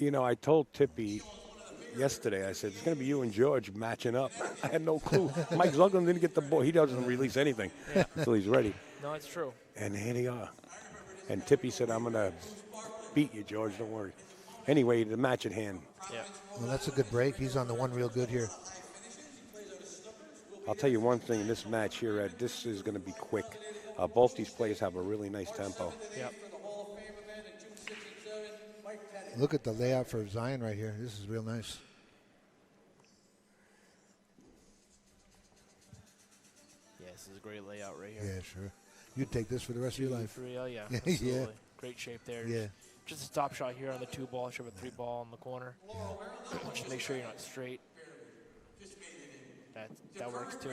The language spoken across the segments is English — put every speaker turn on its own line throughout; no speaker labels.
You know, I told Tippy yesterday, I said, it's going to be you and George matching up. I had no clue. Mike Zugland didn't get the ball. He doesn't release anything
Yeah.
until he's ready.
No, it's true.
And here they are. And Tippy said, I'm going to beat you, George. Don't worry. Anyway, the match at hand.
Yeah.
Well, that's a good break. He's on the one real good here.
I'll tell you one thing in this match here, Ed, this is going to be quick. Both these players have a really nice tempo.
Yep.
Look at the layout for Zion right here. This is real nice.
Yeah, this is a great layout right here.
Yeah, sure. You'd take this for the rest of your life.
3, oh, yeah.
Yeah,
Absolutely.
yeah.
Great shape there.
Yeah.
Just a stop shot here on the 2 ball. Should have a 3 ball in the corner. Just make sure you're not straight. That works too.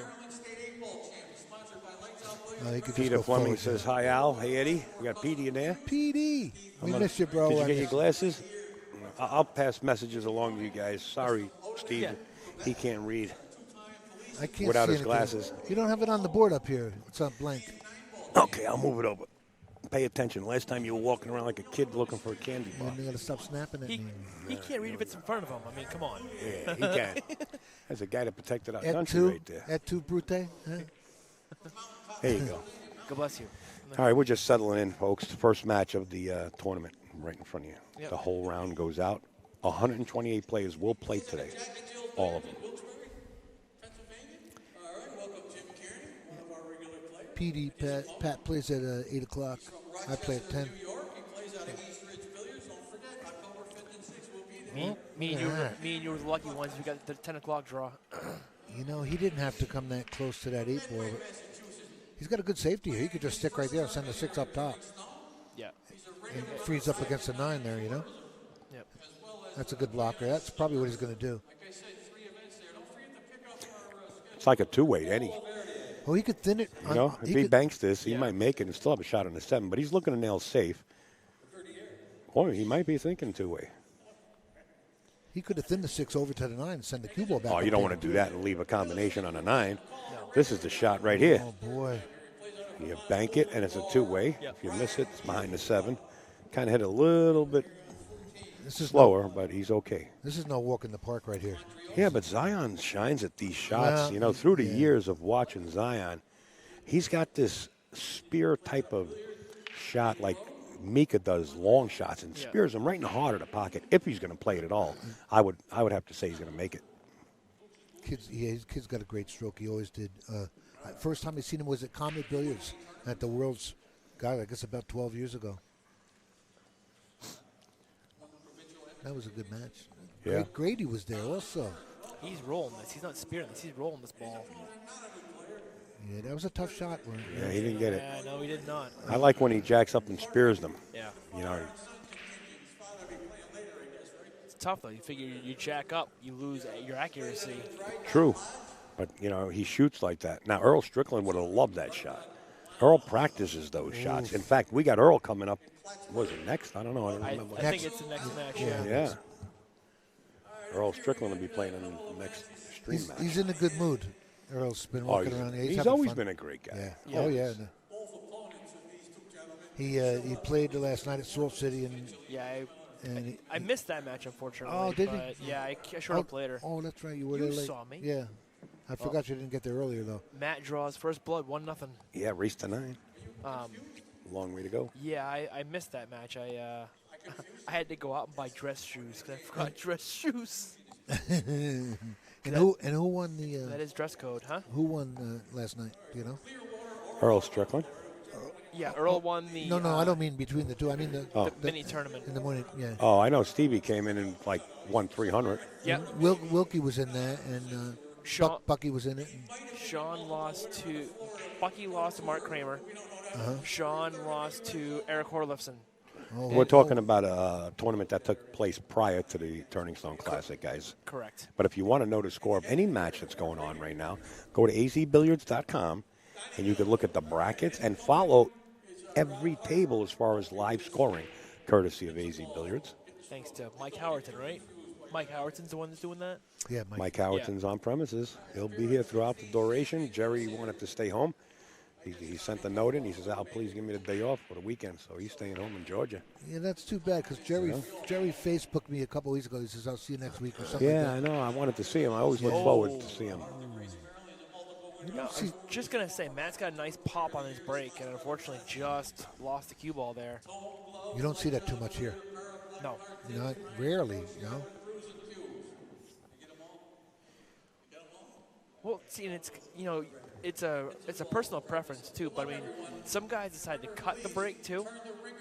He could just
Peter
go
Fleming
forward
says,
there.
hi, Al. Hey, Eddie. We got Petey in there.
PD. We miss you, bro.
Did you
I
get your
miss-
glasses? I'll pass messages along to you guys. Sorry, Steve.
Yeah.
He can't read.
I can't
without
see
his
anything.
glasses.
You don't have it on the board up here. It's on blank.
Okay, I'll move it over. Pay attention. Last time you were walking around like a kid looking for a candy bar.
You got to stop snapping at
He,
me.
he can't read if it's in front of him. I mean, come on.
Yeah, he can. That's a guy that protected our
Et
country
tu,
right there.
et tu, brute. Huh?
There you go.
God bless you.
All right, we're just settling in, folks. The first match of the tournament right in front of you.
Yep.
The whole round goes out. 128 players will play today. All of them.
PD, Pat plays at 8 o'clock. I play at 10.
Me and you were the lucky ones. We got the 10 o'clock draw.
You know, he didn't have to come that close to that 8 ball. But he's got a good safety here. He could just stick right there and send the 6 up top.
Yeah.
And freeze up against the 9 there, you know?
Yep.
That's a good blocker. That's probably what he's going to do.
It's like a two-way, Eddie.
Oh, he could thin it.
You know, if he
could-
banks this, he might make it and still have a shot on the 7. But he's looking to nail safe. Or he might be thinking two-way.
He could have thinned the 6 over to the 9 and send the cue ball back.
Oh, you don't want to do that and leave a combination on a 9. This is the shot right here.
Oh, boy.
You bank it, and it's a two-way.
Yep.
If you miss it, it's behind the 7. Kind of hit a little bit
This is
slower, but he's okay.
This is no walk in the park right here.
Yeah, but Zion shines at these shots.
Well,
you know, through the
yeah.
years of watching Zion, he's got this spear type of shot like Mika does, long shots, and spears them right in the heart of the pocket. If he's going to play it at all, I would have to say he's going to make it.
His kid's got a great stroke. He always did. First time I seen him was at Comet Billiards at the World's, God, I guess about 12 years ago. That was a good match.
Yeah.
Grady was there also.
He's rolling this. He's not spearing this. He's rolling this ball.
Yeah, that was a tough shot.
Yeah, he didn't get it.
Yeah, no, he did not.
I like when he jacks up and spears them.
Yeah.
You know,
It's tough, though. You figure you jack up, you lose your accuracy.
true. But, you know, he shoots like that. Now, Earl Strickland would have loved that shot. Earl practices those shots. In fact, we got Earl coming up. Was it next? I don't know. I don't
I
remember.
think it's the next match, yeah.
Yeah. Earl Strickland will be playing in the next stream match.
He's in a good mood. Earl's been
Oh,
walking around. Yeah,
he's
having
always
fun.
been a great guy.
Yeah.
Yeah.
Oh, yeah. He played the last night at Salt City, and
Yeah,
and
I missed that match, unfortunately.
Oh, did you?
but yeah, I showed up later.
Oh, that's right. You were
You
there late.
saw me.
Yeah. I forgot you didn't get there earlier, though.
Matt draws first blood, 1-0.
Yeah, race to 9.
Um,
Long way to go.
yeah, I missed that match. I I had to go out and buy dress shoes because I forgot dress shoes.
And who won the?
That is dress code, huh?
Who won last night? Do you know?
Earl Strickland.
Yeah, Earl won the.
No, I don't mean between the two. I mean
the mini tournament.
in the morning. Yeah.
Oh, I know Stevie came in and like won 300.
Yeah,
Wilkie was in that, and
Sean,
Bucky was in it. And,
Sean lost to Bucky lost to Mark Kramer. Sean lost to Eric Horlifson.
oh,
We're talking about a tournament that took place prior to the Turning Stone Classic, guys.
Correct.
But if you want to know the score of any match that's going on right now, go to azbilliards.com, and you can look at the brackets and follow every table as far as live scoring, courtesy of AZ Billiards.
Thanks to Mike Howerton, right? Mike Howerton's the one that's doing that?
yeah,
Mike Howerton's on premises. He'll be here throughout the duration. Jerry wanted to stay home. He sent the note in. He says, "Al, please give me the day off for the weekend." So he's staying home in Georgia.
Yeah, that's too bad because Jerry Facebooked me a couple weeks ago. He says, "I'll see you next week" or something.
Yeah,
like
I know. I wanted to see him. I always look
Yeah.
forward to see him.
that.
I was just going to say, Matt's got a nice pop on his break, and unfortunately just lost the cue ball there.
You don't see that too much here.
No.
Not rarely,
Well, see, and it's, it's a personal preference, too. But, I mean, some guys decide to cut the break, too,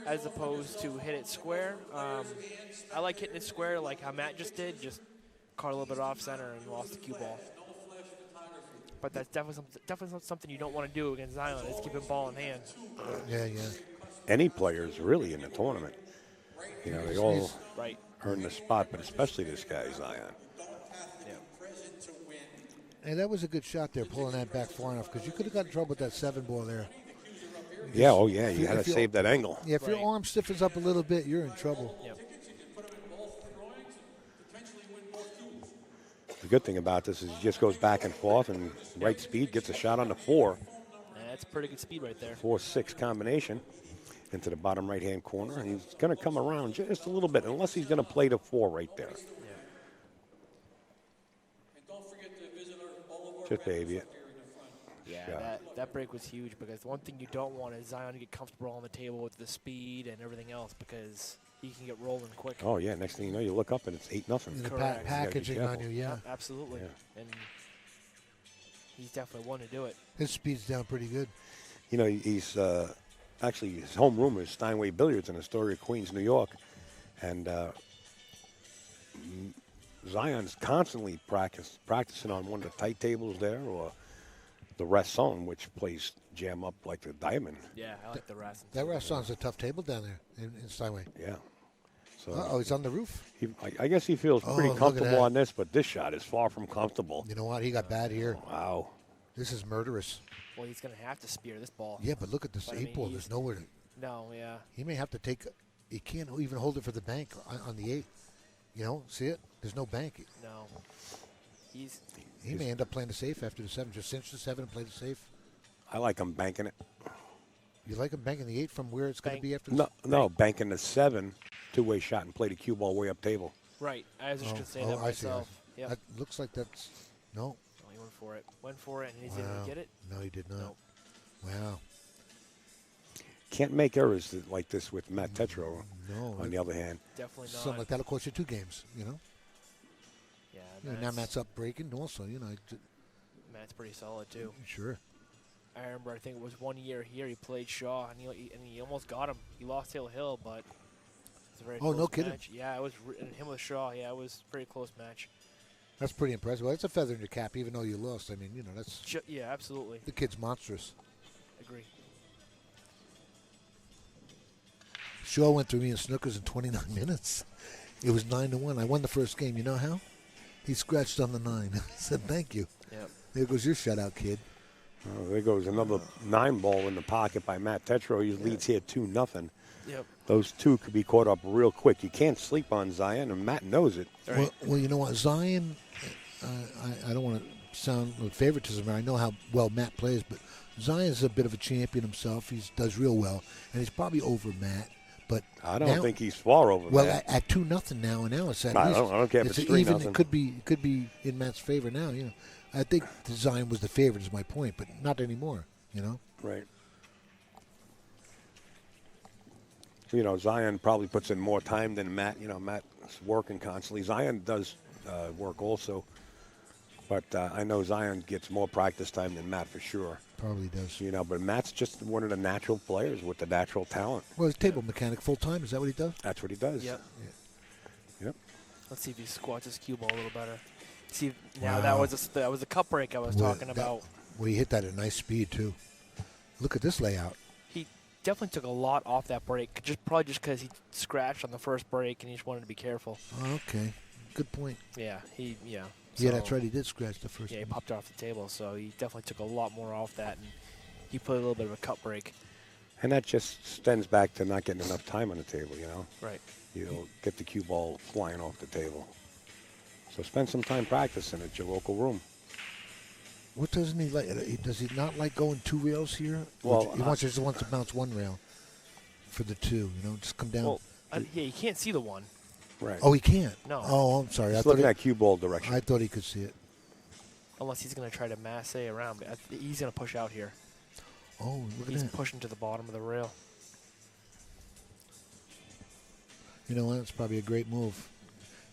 as opposed to hit it square. I like hitting it square like how Matt just did, just caught a little bit off center and lost the cue ball. But that's definitely something you don't want to do against Zion, is keep a ball in hand.
Yeah.
Any players really in the tournament, they all
Right.
earn the spot, but especially this guy Zion.
Yeah.
And that was a good shot there, pulling that back far enough because you could have got in trouble with that 7 ball there.
Yeah, oh yeah, you
If
had to
you-
save that angle.
Yeah, if
Right.
your arm stiffens up a little bit, you're in trouble.
Yep.
The good thing about this is he just goes back and forth and right speed, gets a shot on the 4.
That's pretty good speed right there.
4-6 combination into the bottom right-hand corner, and he's going to come around just a little bit, unless he's going to play the 4 right there. Just baby it.
Yeah,
Shot.
that break was huge because the one thing you don't want is Zion to get comfortable on the table with the speed and everything else because he can get rolling quick.
Oh yeah, next thing you know, you look up and it's 8-0.
And the
Correct.
packaging on
careful.
you, yeah.
Absolutely.
Yeah.
And he's definitely one to do it.
His speed's down pretty good.
He's actually, his home room is Steinway Billiards in Astoria, Queens, New York, and Zion's constantly practicing on one of the tight tables there, or the rest zone, which plays jam up like the diamond.
Yeah, I like the rest.
That restaurant's a tough table down there in Steinway.
Yeah. So
Oh, he's on the roof.
I guess he feels
Oh,
pretty
look at
comfortable
that.
on this, but this shot is far from comfortable.
You know what? He got bad here.
Wow.
This is murderous.
Well, he's going to have to spear this ball.
Yeah, but look at this
But I
8
mean,
ball.
he's-
There's nowhere to.
No, yeah.
He may have to take. He can't even hold it for the bank on the 8. See it? There's no bank.
No. He's
He may end up playing the safe after the 7. Just cinch the 7 and play the safe.
I like him banking it.
You like him banking the 8 from where it's going to
Bank.
be after the
No, banking the 7, two-way shot and play the cue ball way up table.
right. I was just going to say that
I see.
myself. Yeah.
That looks like that's. No.
Oh, he went for it. Went for it, and he didn't
Wow.
get it.
No, he did not.
Nope.
Wow.
Can't make errors like this with Matt Tetreault.
No.
On the other hand,
Definitely not.
Something like that'll cost you 2 games,
Yeah,
Now Matt's up breaking also,
Matt's pretty solid, too.
Sure.
I remember, I think it was one year here, he played Shaw, and he almost got him. He lost Taylor Hill, but it was a very
Oh,
close
no kidding.
match. Yeah, it was and him with Shaw. Yeah, it was a pretty close match.
That's pretty impressive. Well, it's a feather in your cap, even though you lost. I mean, that's
Yeah, absolutely.
the kid's monstrous.
Agree.
Shaw went through me in snookers in 29 minutes. It was 9-1. I won the first game. You know how? He scratched on the 9. I said, "Thank you."
Yep.
There goes your shutout, kid.
oh, there goes another 9 ball in the pocket by Matt Tetreault. He leads here 2-0.
Yep.
Those 2 could be caught up real quick. You can't sleep on Zion, and Matt knows it.
Right.
Well, you know what? Zion, I don't want to sound with favoritism. I know how well Matt plays, but Zion's a bit of a champion himself. He does real well, and he's probably over Matt. But
I don't
now-
think he's far over
Well,
Matt.
at 2-0 now, and now it's at
I
least.
don't care if it's
even.
3-0.
It could be in Matt's favor now. I think Zion was the favorite, is my point, but not anymore.
Right. Zion probably puts in more time than Matt. Matt's working constantly. Zion does work also. But I know Zion gets more practice time than Matt for sure.
Probably does.
But Matt's just one of the natural players with the natural talent.
Well, he's table mechanic full time. Is that what he does?
That's what he does.
Yep.
Yep.
Let's see if he squats his cue ball a little better. See, now
Wow.
that was a cup break I was talking about.
Well, he hit that at nice speed too. Look at this layout.
He definitely took a lot off that break, probably just because he scratched on the first break and he just wanted to be careful.
Okay, good point.
Yeah,
Yeah,
So,
that's right. He did scratch the first.
Yeah, he
one.
popped it off the table, so he definitely took a lot more off that, and he put a little bit of a cut break.
And that just stems back to not getting enough time on the table,
Right.
You'll get the cue ball flying off the table. So spend some time practicing at your local room.
What doesn't he like? Does he not like going 2 rails here?
Well,
He just wants to bounce 1 rail for the 2. You know, just come down.
Well, yeah, you can't see the 1.
Right.
Oh, he can't.
No.
Oh, I'm sorry.
He's looking at cue ball direction.
I thought he could see it.
Unless he's going to try to masse around. But he's going to push out here.
Oh, look at
He's
that.
pushing to the bottom of the rail.
You know what? It's probably a great move.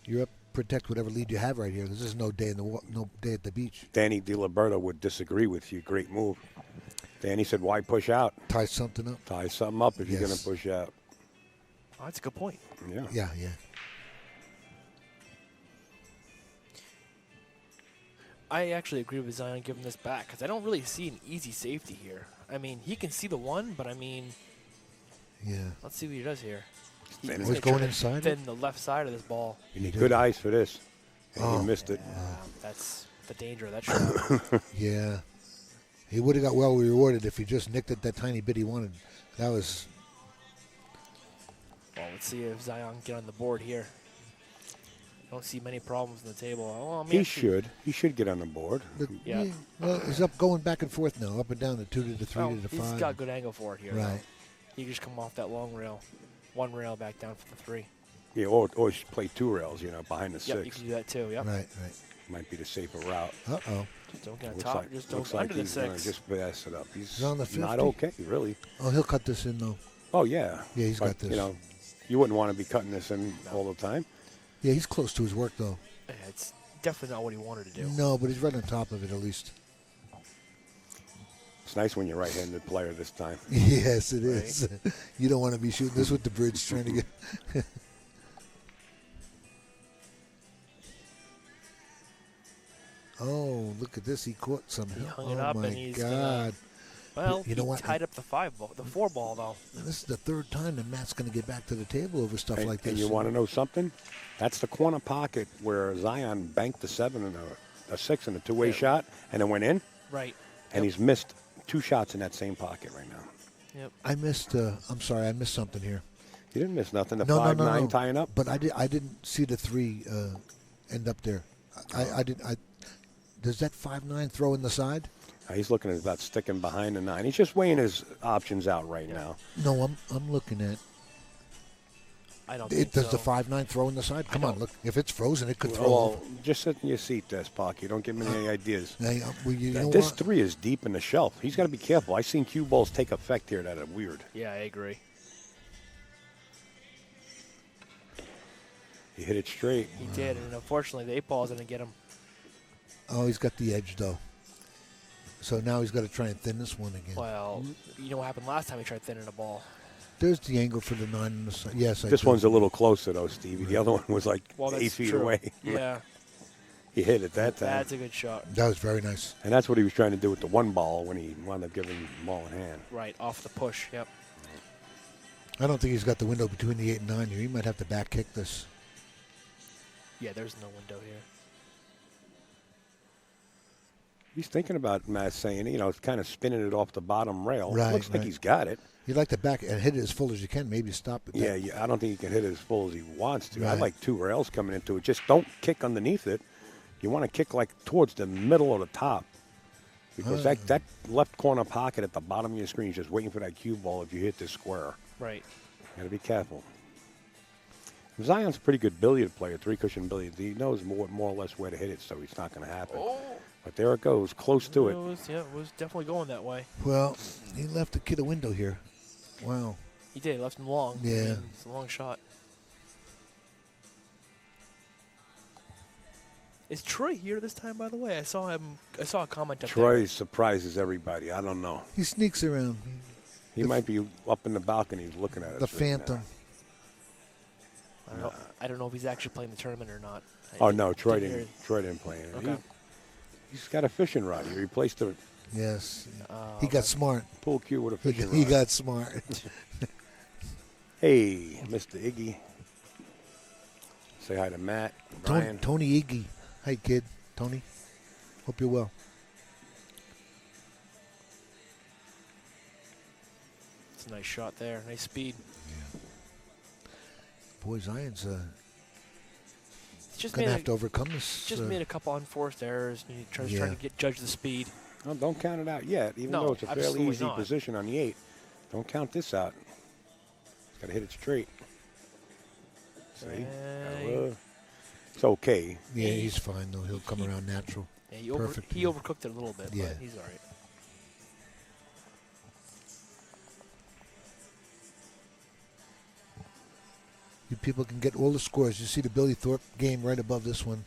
You're up. Protect whatever lead you have right here. This is no day at the beach.
Danny DiLiberto would disagree with you. Great move. Danny said, why push out?
Tie something up.
Tie something up if you're
Yes.
going to push out.
Oh, that's a good point.
Yeah.
Yeah.
I actually agree with Zion giving this back because I don't really see an easy safety here. I mean, he can see the 1, but I mean,
Yeah.
let's see what he does here.
Thin
He's
it.
going
trying to
inside it?
thin the left side of this ball.
You need good eyes for this. And
Oh.
he missed it.
That's the danger of that shot.
Yeah. He would have got well rewarded if he just nicked it that tiny bit he wanted. That was.
Well, let's see if Zion can get on the board here. Don't see many problems on the table. Oh, I mean,
He
actually-
should get on the board.
Yeah.
Well, he's up going back and forth now, up and down the 2 to the 3
Well,
to the
he's
5.
got good angle for it here.
Right.
He can just come off that long rail, 1 rail back down for the 3.
Yeah, or just play 2 rails, behind the
Yep, you
6.
can do that too. Yep.
Right.
Might be the safer route.
Uh-oh.
Just don't get on
Looks
top.
like,
Just
looks
don't
like
under the
he's gonna
6.
just pass it up. He's
on the
not
50?
okay, really.
Oh, he'll cut this in, though.
Oh, yeah.
Yeah, he's
But,
got this.
You wouldn't want to be cutting this in all the time.
Yeah, he's close to his work, though.
Yeah, it's definitely not what he wanted to do.
No, but he's right on top of it, at least.
It's nice when you're right-handed player this time.
Yes, it is. You don't want to be shooting this with the bridge trying to get... Oh, look at this. He caught somehow.
He hung it
oh,
up,
my
and he's
God.
gonna- Well,
You know
he
what?
tied up the 4 ball though.
This is the 3rd time that Matt's going to get back to the table over stuff
And,
like this.
and you want to know something? That's the corner pocket where Zion banked the 7 and a 6 and a two-way
Yeah.
shot, and it went in,
Right.
and he's missed 2 shots in that same pocket right now.
Yep.
I missed. I'm sorry, I missed something here.
You didn't miss nothing. The
No,
5-9
no.
tying up.
But I didn't see the 3 end up there. I didn't. Does that 5-9 throw in the side?
He's looking at about sticking behind the 9. He's just weighing his options out right now.
No, I'm looking at.
I don't think
Does
so.
the 5-9 throw in the side? Come on,
don't.
look. If it's frozen, it could throw.
Well, just sit in your seat there, Sparky. Don't give me any ideas.
Hey, well, you know
This
what?
3 is deep in the shelf. He's got to be careful. I've seen cue balls take effect here that are weird.
Yeah, I agree.
He hit it straight.
He did, and unfortunately, the 8 ball's gonna get him.
Oh, he's got the edge though. So now he's got to try and thin this one again.
Well, you know what happened last time he tried thinning a ball.
There's the angle for the 9 on the side. Yes, I
This
do.
one's a little closer, though, Stevie. The other one was like
Well, that's
8 feet
true.
away.
Yeah,
He hit it that time.
that's a good shot.
That was very nice.
And that's what he was trying to do with the 1 ball when he wound up giving the ball in hand.
Right off the push. Yep.
I don't think he's got the window between the 8 and 9 here. He might have to back kick this.
Yeah, there's no window here.
He's thinking about Matt saying, kind of spinning it off the bottom rail.
Right,
Looks like
right.
he's got it.
You'd like to back it and hit it as full as you can. Maybe stop it.
Yeah, I don't think he can hit it as full as he wants to. I
Right.
like 2 rails coming into it. Just don't kick underneath it. You want to kick like towards the middle or the top. Because that left corner pocket at the bottom of your screen is just waiting for that cue ball if you hit this square.
Right.
Got to be careful. Zion's a pretty good billiard player, 3-cushion billiards. He knows more or less where to hit it, so it's not going to happen.
Oh.
But there it goes, close to it.
It was definitely going that way.
Well, he left the kid a window here. Wow.
He did. Left him long. I
Yeah.
mean, it's a long shot. Is Troy here this time, by the way? I saw him. I saw a comment up
Troy surprises everybody. I don't know.
He sneaks around.
He might be up in the balcony looking at us.
The
right
Phantom.
now.
I don't know if he's actually playing the tournament or not.
Oh no, Troy
hear
didn't. Troy didn't play it.
Okay.
He's got a fishing rod. He replaced the
Yes.
Oh,
He got smart.
pool cue with a
He,
fishing
he
rod.
got smart.
Hey, Mr. Iggy. Say hi to Matt, Brian.
Tony Iggy. Hi, kid. Tony. Hope you're well.
It's a nice shot there. Nice speed.
Boy, Zion's
just
Gonna
made
have to overcome this.
just made a couple unforced errors. And he's trying to judge the speed.
Well, don't count it out yet, even
No,
though it's a fairly
absolutely
easy
not.
position on the 8. Don't count this out. It's got to hit it straight. See? It's okay.
Yeah, he's fine though. He'll come around natural.
Yeah, he
Perfect.
overcooked it a little bit,
Yeah.
but he's all right.
You people can get all the scores. You see the Billy Thorpe game right above this one,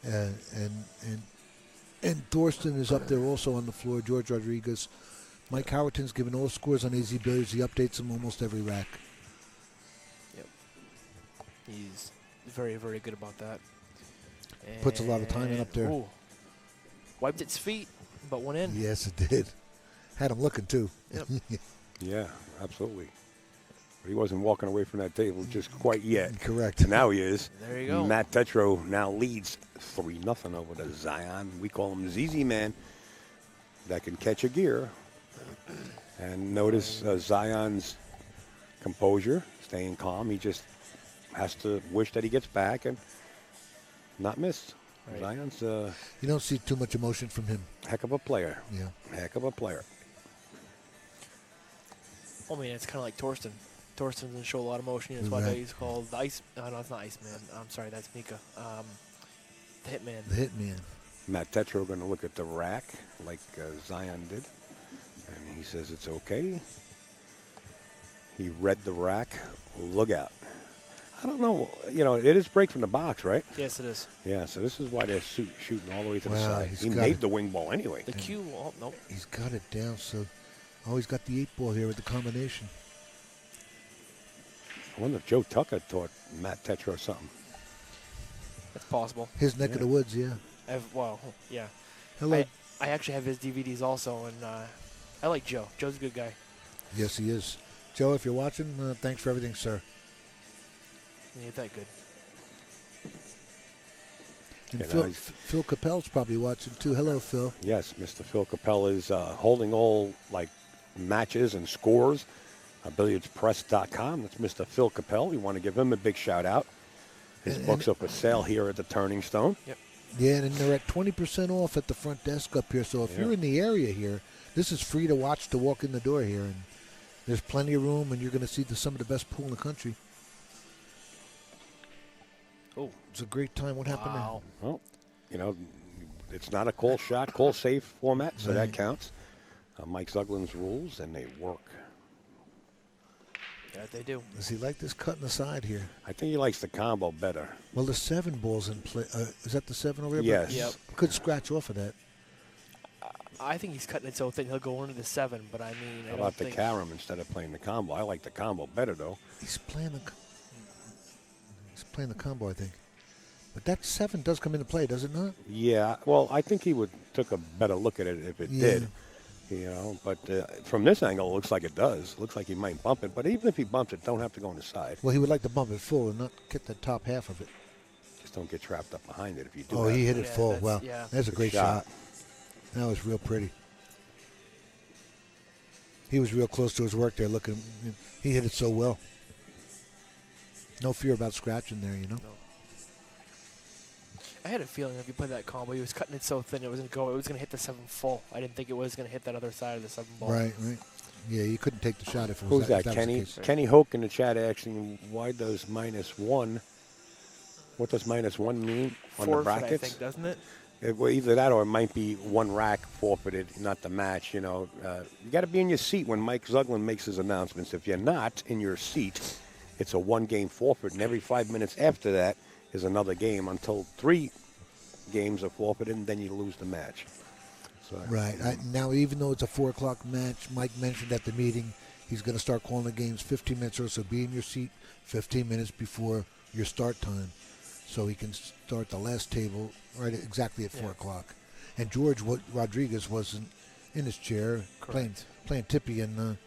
and Thorsten is up there also on the floor. George Rodriguez, Mike Howerton's giving all the scores on AZ Billiards. He updates them almost every rack.
Yep. He's very, very good about that.
Puts a lot of time in up there.
Ooh. Wiped its feet, but went in.
Yes, it did. Had him looking too.
Yep.
Yeah, absolutely. But he wasn't walking away from that table just quite yet.
Correct.
And now he is.
There you go.
Matt Tetreault now leads 3-0 over to Zion. We call him ZZ Man. That can catch a gear. And notice Zion's composure, staying calm. He just has to wish that he gets back and not miss.
Right.
Zion's
You don't see too much emotion from him.
heck of a player.
Yeah.
Heck of a player.
I mean, it's kind of like Torsten. Torsten doesn't show a lot of emotion. That's why he's called the Ice. No, it's not Iceman. I'm sorry, that's Mika. The Hitman.
The Hitman.
Matt Tetreault going to look at the rack like Zion did. And he says it's okay. He read the rack. Look out. I don't know. You know, it is break from the box, right?
Yes, it is.
Yeah, so this is why they're shooting all the way to the
Wow,
side.
he's
He
got
made
it.
the wing ball anyway.
The cue. Oh, nope.
He's got it down. So, he's got the 8 ball here with the combination.
I wonder if Joe Tucker taught Matt Tetreault something.
That's possible.
His neck of the woods, yeah.
Well, yeah.
Hello.
I actually have his DVDs also, and I like Joe. Joe's a good guy.
Yes, he is. Joe, if you're watching, thanks for everything, sir.
He ain't that good.
And
Yeah,
Phil Capel's probably watching too. Hello, Phil.
Yes, Mr. Phil Capella is holding all like matches and scores. BilliardsPress.com. That's Mr. Phil Capel. We want to give him a big shout out. His books are for sale here at the Turning Stone.
Yep.
Yeah, and they're at 20% off at the front desk up here. So if you're in the area here, this is free to watch to walk in the door here. And there's plenty of room, and you're going to see some of the best pool in the country.
Oh,
It's a great time. What happened there?
wow.
Well, you know, it's not a call shot, call safe format, so that
Right.
counts. Mike Zuglin's rules, and they work.
Yeah, they do.
Does he like this cut in the side here?
I think he likes the combo better.
Well, the 7 ball's in play. Is that the 7 over there?
Yes.
Yep.
Could scratch off of that.
I think he's cutting it so thin he'll go into the 7, but I mean, I
How
don't
about the
think.
carom instead of playing the combo? I like the combo better, though.
He's playing the combo, I think. But that 7 does come into play, does it not?
Yeah, well, I think he would took a better look at it if it
Yeah.
did. You know, but from this angle, it looks like it does. Looks like he might bump it, but even if he bumps it, don't have to go on the side.
Well, he would like to bump it full and not get the top half of it.
Just don't get trapped up behind it if you do.
Oh,
that.
he hit it
Yeah,
full.
that's-
Wow.
yeah.
That's a
Good
great
shot.
shot. That was real pretty. He was real close to his work there looking. He hit it so well. No fear about scratching there, you know?
I had a feeling if you played that combo, he was cutting it so thin it was going to go. It was going to hit the 7 full. I didn't think it was going to hit that other side of the 7 ball.
Right. Yeah, you couldn't take the shot if it was
Who's that?
if was the
Kenny?
case.
Kenny Hoke in the chat asking, why does -1? What does -1 mean on the
Forfeit,
brackets?
I think, doesn't it?
Well, either that or it might be one rack forfeited, not the match. You know, you got to be in your seat when Mike Zuglin makes his announcements. If you're not in your seat, it's a 1-game forfeit, and every 5 minutes after that is another game until 3 games are forfeited, and then you lose the match. So,
Right. Now, even though it's a 4 o'clock match, Mike mentioned at the meeting he's going to start calling the games 15 minutes or so. Be in your seat 15 minutes before your start time so he can start the last table right exactly at 4 o'clock. And George Rodriguez wasn't in his chair playing tippy, and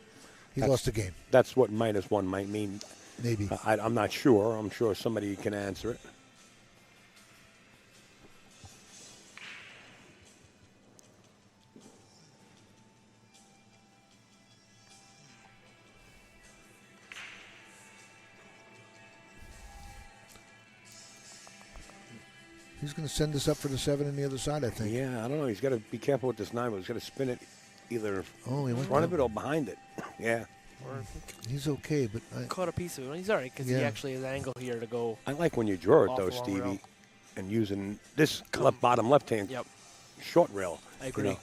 he lost the game.
That's what -1 might mean.
Maybe.
I'm not sure. I'm sure somebody can answer it.
He's going to send this up for the 7 on the other side, I think.
Yeah, I don't know. He's got to be careful with this 9, but he's got to spin it either
Oh, he
in
went
front of
down.
it or behind it. Yeah.
Or
He's okay, but
caught a piece of it. He's all right because he
Yeah.
actually has an angle here to go.
I like when you draw it,
Off
though,
the long
Stevie,
rail.
and using this bottom left-hand
Yep.
short rail.
I agree.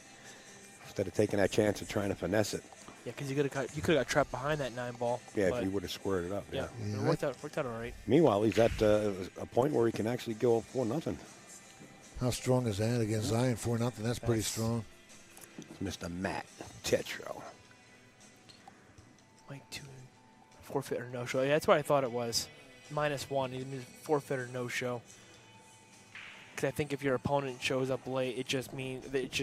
Instead of taking that chance of trying to finesse it.
Yeah, because you could have got trapped behind that 9 ball.
Yeah,
but
if you would have squared it up.
Yeah,
Yeah.
it
Yeah,
worked out all right.
Meanwhile, he's at a point where he can actually go 4-0.
how strong is that against Zion? 4-0. That's pretty
That's-
strong.
Mr. Matt Tetreault.
Like 2 forfeit or no show. Yeah, that's what I thought it was. -1. He means forfeit or no show. Because I think if your opponent shows up late, it just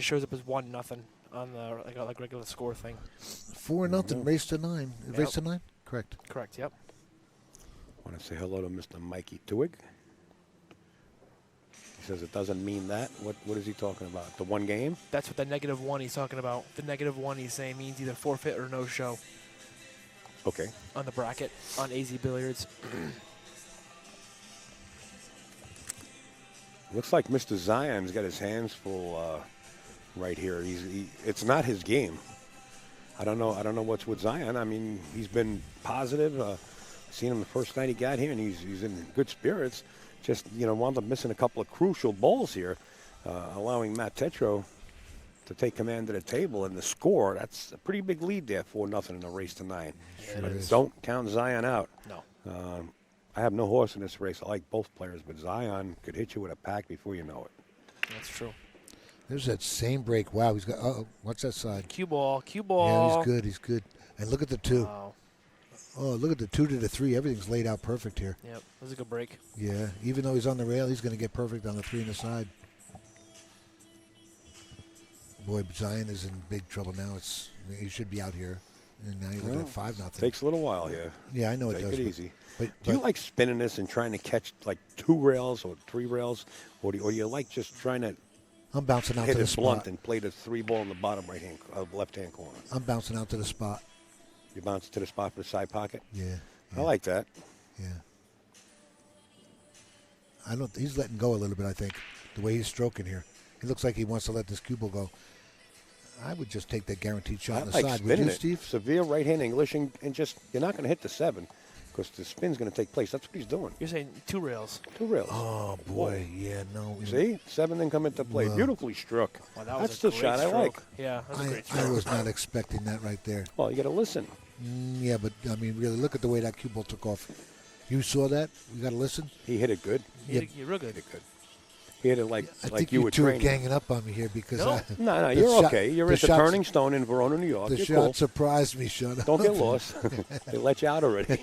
shows up as 1-0 on the like regular score thing.
4-0. Race to 9.
Yep.
Race to 9. Correct.
Correct. Yep.
Want to say hello to Mr. Mikey Twig. He says it doesn't mean that. What is he talking about? The one game?
That's what the -1 he's talking about. The -1 he's saying means either forfeit or no show
Okay.
on the bracket on AZ Billiards.
Looks like Mr. Zion's got his hands full right here. It's not his game. I don't know what's with Zion. I mean, he's been positive. Seen him the first night he got here, and he's in good spirits. Just wound up missing a couple of crucial balls here, allowing Matt Tetreault to take command of the table and the score. That's a pretty big lead there, 4-0 in the race to 9.
Sure
But
is.
don't count Zion out.
No.
I have no horse in this race. I like both players, but Zion could hit you with a pack before you know it.
That's true.
There's that same break. Wow, he's got. What's that side?
Cue ball.
Yeah, he's good. He's good. And look at the 2.
Wow.
Oh, look at the 2 to the 3. Everything's laid out perfect here.
Yep. That was a good break.
Yeah, even though he's on the rail, he's going to get perfect on the 3 on the side. Boy, Zion is in big trouble now. He should be out here, and now you're looking at 5-0.
Takes a little while here.
Yeah, I know it
Take
does.
it
but-
easy.
But,
Do you like spinning this and trying to catch like 2 rails or 3 rails, or do you like just trying to
I'm bouncing out
hit
to the
it blunt
spot.
and play the 3 ball in the bottom left-hand corner?
I'm bouncing out to the spot.
You bounce it to the spot for the side pocket.
Yeah.
I like that.
Yeah. He's letting go a little bit, I think, the way he's stroking here. He looks like he wants to let this cue ball go. I would just take that guaranteed shot
I
on the
like
side. Would
spinning
you,
it.
Steve?
Severe right-hand English, and just you're not going to hit the 7 because the spin's going to take place. That's what he's doing.
You're saying 2 rails.
2 rails.
Oh, boy. Yeah, no.
See? 7 didn't come into play.
Wow.
Beautifully struck.
Wow, that
That's
was
the
a great
shot I
stroke.
like.
Yeah, that was a great
I
stroke.
was not expecting that right there.
Well, you got to listen.
Yeah, but, I mean, really, look at the way that cue ball took off. You saw that? You got to listen?
He hit it good.
You're real good.
Hit it good. He hit it like
I
like
think
you
you
were
two are
training.
ganging up on me here because
No.
No,
the
you're
shot-
okay. You're
the
at the
shots-
Turning Stone in Verona, New York.
the
You're
shot
cool.
surprised me, Sean.
Don't get lost. They let you out already.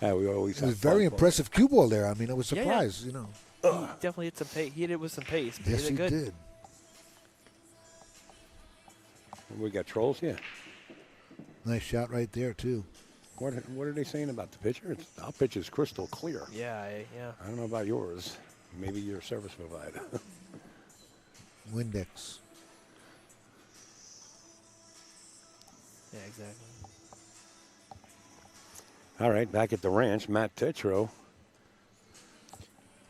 Yeah, we always
It
have
was very
fun.
impressive cue ball there. I mean, I was
Yeah, yeah.
surprised, you know.
He definitely hit some pace. He hit it with some pace. But
Yes,
he
he
did good.
did.
We got trolls here.
Nice shot right there, too.
What are they saying about the pitcher? Our pitch is crystal clear.
Yeah, yeah.
I don't know about yours. Maybe your service provider.
Windex.
Yeah, exactly.
All right, back at the ranch, Matt Tetreault.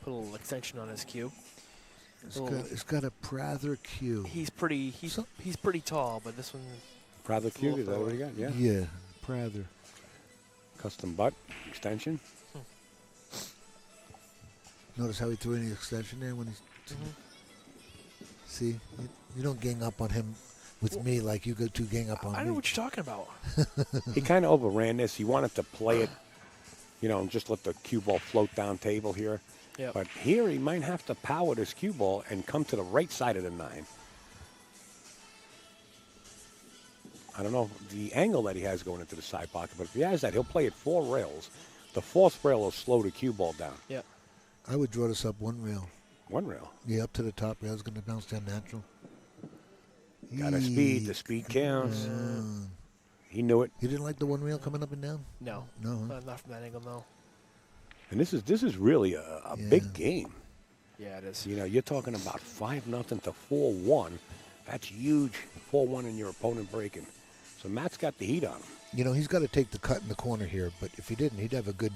Put a little extension on his cue.
It's got a Prather cue.
He's pretty tall, but this one
Proud of the
Little
cue, is that what you got? Yeah.
Yeah, Prather.
Custom butt extension.
Notice how he threw in the extension there when he's.
Mm-hmm.
See, you don't gang up on him with me like you go to gang up on
I
me.
don't know what you're talking about.
He kind of overran this. He wanted to play it, and just let the cue ball float down table here.
Yeah.
But here he might have to power this cue ball and come to the right side of the 9. I don't know the angle that he has going into the side pocket, but if he has that, he'll play it 4 rails. The 4th rail will slow the cue ball down.
Yeah.
I would draw this up 1 rail.
1 rail.
Yeah, up to the top rail is going to bounce down natural.
Got a speed. The speed counts. He knew it.
You didn't like the 1 rail coming up and down?
No.
No, huh?
Not from that angle, no.
And this is really a
Yeah.
big game.
Yeah, it is.
You're talking about 5-0 to 4-1. That's huge. 4-1 in your opponent breaking. So Matt's got the heat on him.
He's got to take the cut in the corner here, but if he didn't, he'd have a good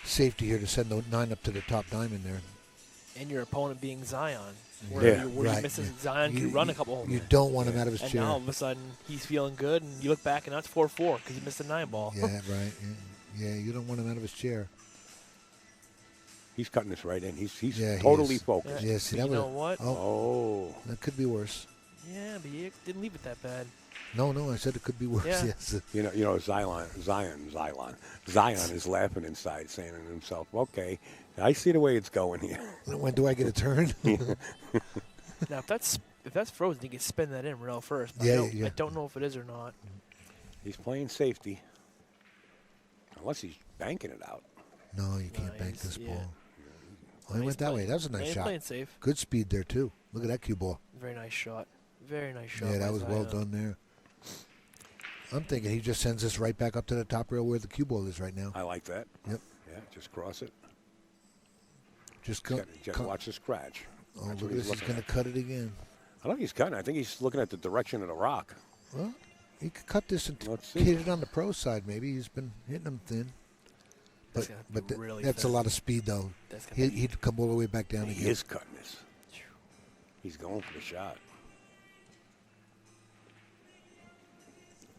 safety here to send the 9 up to the top diamond there.
and your opponent being Zion.
Yeah.
Where you're
Right,
missing
yeah.
Zion can run a couple home
You
runs.
don't want him out of his
And
chair.
now all of a sudden he's feeling good, and you look back and that's 4-4 because he missed a 9 ball.
Yeah, right. Yeah, you don't want him out of his chair.
He's cutting this right in. He's
Yeah, he
totally
is.
focused.
Yeah, see,
But
that
you
was.
know what?
Oh.
That could be worse.
Yeah, but he didn't leave it that bad.
No, I said it could be worse.
Yeah.
Yes.
You know, Zion is laughing inside, saying to himself, "Okay, I see the way it's going here."
When do I get a turn?
Now, if that's frozen, you can spin that in rail first. But
Yeah,
I don't know if it is or not.
He's playing safety, unless he's banking it out.
No, you can't bank
Nice,
this
yeah.
ball. Oh, he
He's
went that way.
playing-
That was a nice
he's
shot.
playing safe.
Good speed there too. Look at that cue ball.
Very nice shot. Very nice shot.
Yeah, that
by
was well
Zion.
done there. I'm thinking he just sends this right back up to the top rail where the cue ball is right now.
I like that.
Yep.
Yeah, just cross it.
Just cut.
Just watch the scratch.
Oh,
That's
look
what
at this. He's
looking
going to cut it again.
I don't think he's cutting. I think he's looking at the direction of the rock.
Well, he could cut this and
Let's see.
hit it on the pro side. Maybe he's been hitting them thin.
That's
But
gonna be really
that's a
thin.
lot of speed though.
That's gonna be-
He'd come all the way back down
He
again.
is cutting this. He's going for the shot.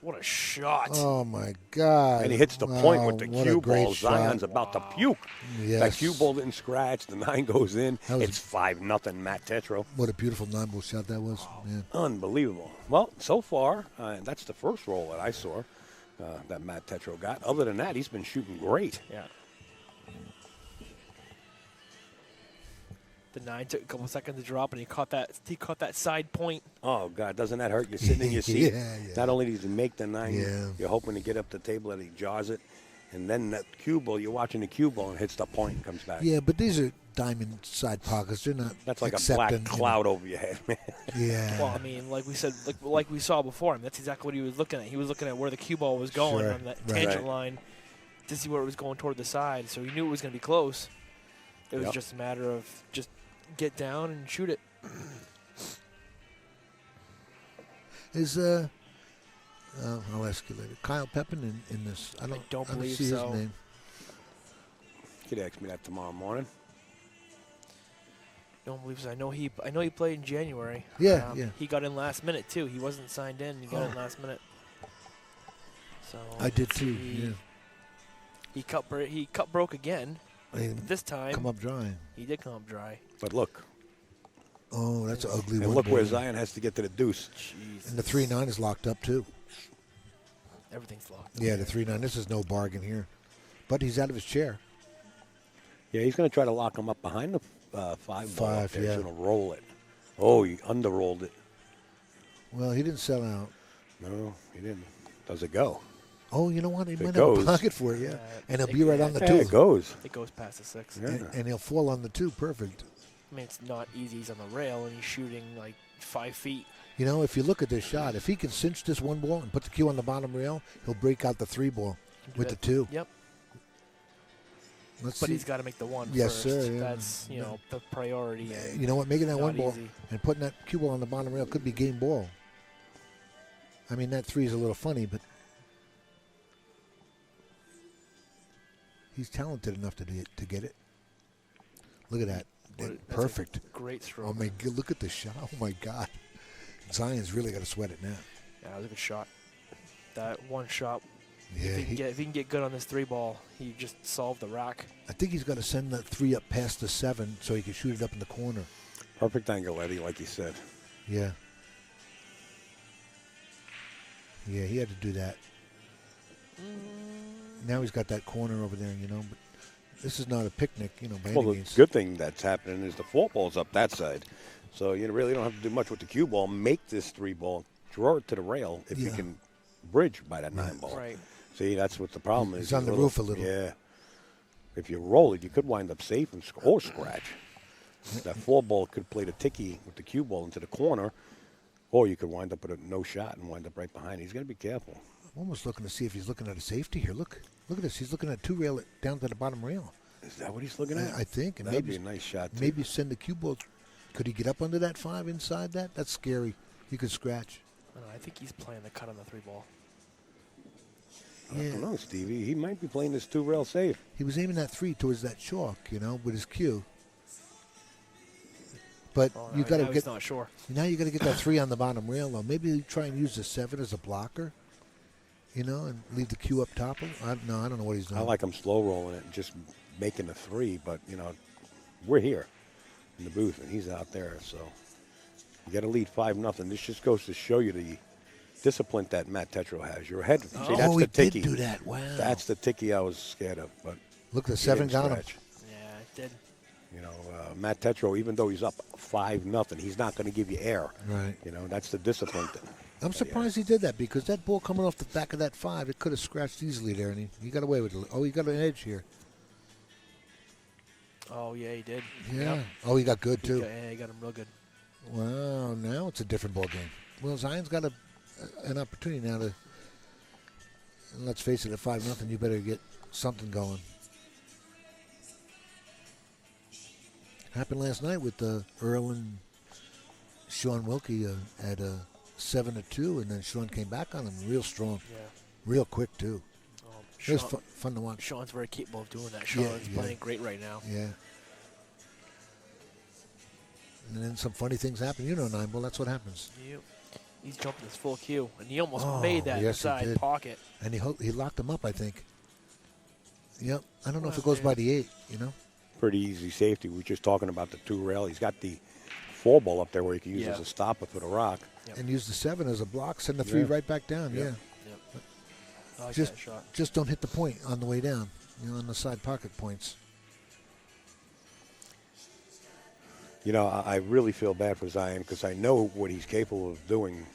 What a shot.
Oh my God!
And he hits the point with the
what a
cue
great
ball.
shot.
Zion's about to puke.
Yes.
That cue ball didn't scratch. The 9 goes in.
That was-
It's 5-0 Matt Tetreault.
What a beautiful 9-ball shot that was. Man.
Unbelievable. Well, so far, that's the first roll that I saw that Matt Tetreault got. Other than that, he's been shooting great.
Yeah. The 9 took a couple seconds to drop, and he caught that side point.
Oh, God, doesn't that hurt? You're sitting in your seat.
Yeah.
Not only does he make the 9,
Yeah.
you're hoping to get up the table and he jaws it. And then that cue ball, you're watching the cue ball and hits the point and comes back.
Yeah, but these are diamond side pockets. They're not.
That's like a
accepting,
black cloud over your head, man.
Yeah.
Well, I mean, like we said, like we saw before him, that's exactly what he was looking at. He was looking at where the cue ball was going
Sure.
on that
Right.
tangent
Right.
line to see where it was going toward the side. So he knew it was going to be close. It was
Yep.
just a matter of just get down and shoot it.
Is I'll ask you later. Kyle Pepin in this? I don't
believe
see
so.
his name.
You could ask me that tomorrow morning.
Don't believe so. I know he played in January.
Yeah, yeah.
He got in last minute too. He wasn't signed in. He got in last minute. So
I did too.
He,
Yeah.
he cut broke again.
I mean,
This time
come up dry.
he did come up dry.
But look,
Oh, that's an ugly
and
one.
look where
boy.
Zion has to get to the deuce.
Jeez.
And the 3-9 is locked up too.
Everything's locked.
Yeah, the 3-9. This is no bargain here. But he's out of his chair.
Yeah, he's going to try to lock him up behind the 5 ball.
Five, yeah.
He's going to roll it. Oh, he under-rolled it.
Well, he didn't sell out.
No, he didn't. Does it go?
Oh, you know what? He
It
might have
goes.
a pocket for it, yeah.
Yeah,
And he'll
it
be right
could-
on the
Yeah,
2.
it goes.
It goes past the 6.
Yeah.
And he'll fall on the 2. Perfect.
I mean, it's not easy. He's on the rail and he's shooting like 5 feet.
You know, if you look at this shot, if he can cinch this 1 ball and put the cue on the bottom rail, he'll break out the 3 ball
Do
with
that.
the 2.
Yep.
Let's
But
see.
he's got to make the 1
Yes,
first.
sir, yeah.
That's, the priority.
You know what? Making that
Not
1 ball
easy.
and putting that cue ball on the bottom rail could be game ball. I mean, that 3 is a little funny, but he's talented enough to get it. Look at that.
What a- that's a
Perfect.
Great stroke.
Oh, my God. Look at the shot. Oh, my God. Zion's really got to sweat it now.
Yeah, that was a good shot. That one shot.
Yeah,
If he can get good on this 3 ball, he just solved the rack.
I think he's got to send that 3 up past the 7 so he can shoot it up in the corner.
Perfect angle, Eddie, like you said.
Yeah. Yeah, he had to do that. Now he's got that corner over there, but this is not a picnic, by
Well,
any
the
means.
good thing that's happening is the 4 ball's up that side. So you really don't have to do much with the cue ball. Make this 3 ball, draw it to the rail if you
Yeah.
can bridge by that 9 ball.
Right.
See, that's what the problem is.
He's on the roof a little.
Yeah. If you roll it, you could wind up safe or scratch. That 4 ball could play the ticky with the cue ball into the corner, or you could wind up with a no shot and wind up right behind. He's got to be careful.
I'm almost looking to see if he's looking at a safety here. Look at this. He's looking at 2 rail down to the bottom rail.
Is that what he's looking at?
I think. And
That'd
maybe
be a nice shot, too.
Maybe send the cue ball. Could he get up under that 5 inside that? That's scary. He could scratch.
I don't know, I think he's playing the cut on the 3 ball.
I don't know, Stevie. He might be playing this 2 rail safe.
He was aiming that 3 towards that chalk, with his cue. But
Oh,
you got to
now
get
he's not sure.
now. You got to get that 3 on the bottom rail though. Maybe try and use the 7 as a blocker, and leave the cue up top. I don't know what he's doing.
I like him slow rolling it and just making the 3, but we're here in the booth and he's out there, so you got to lead 5-0. This just goes to show you the discipline that Matt Tetreault has. You're ahead. See, that's
he
the ticky.
did do that. Wow.
That's the ticky I was scared of, but
Look, the
he
7
didn't
got him.
stretch.
Yeah, it did.
Matt Tetreault, even though he's up 5-0, he's not going to give you air.
Right.
That's the discipline thing.
I'm surprised he did that because that ball coming off the back of that 5, it could have scratched easily there, and he got away with it. Oh, he got an edge here.
Oh, yeah, he did.
Yeah.
Yep.
Oh, he got good too.
He got him real good.
Wow. Now it's a different ball game. Well, Zion's got an opportunity now to. And let's face it, at 5-0, you better get something going. Happened last night with Earl and Sean Wilkie at 7-2, and then Sean came back on him real strong,
Yeah.
real quick too. It was
Sean,
fun to watch.
Sean's very capable of doing that. Sean's
yeah.
playing great right now.
Yeah. And then some funny things happen. You know, 9-ball, that's what happens.
Yep. He's jumping his full cue, and he almost
Oh,
made that
yes, he
inside
did.
pocket.
And he locked him up, I think. Yep. I don't know if
Well,
it goes
yeah.
by the 8,
Pretty easy safety. We were just talking about the 2 rail. He's got the 4 ball up there where you can use
Yeah.
as a stopper for the rock.
Yep.
And use the 7 as a block, send the 3
Yeah.
right back down,
Yeah.
yeah.
Yep. I like
Just,
that shot.
just don't hit the point on the way down, on the side pocket points.
I really feel bad for Zion because I know what he's capable of doing.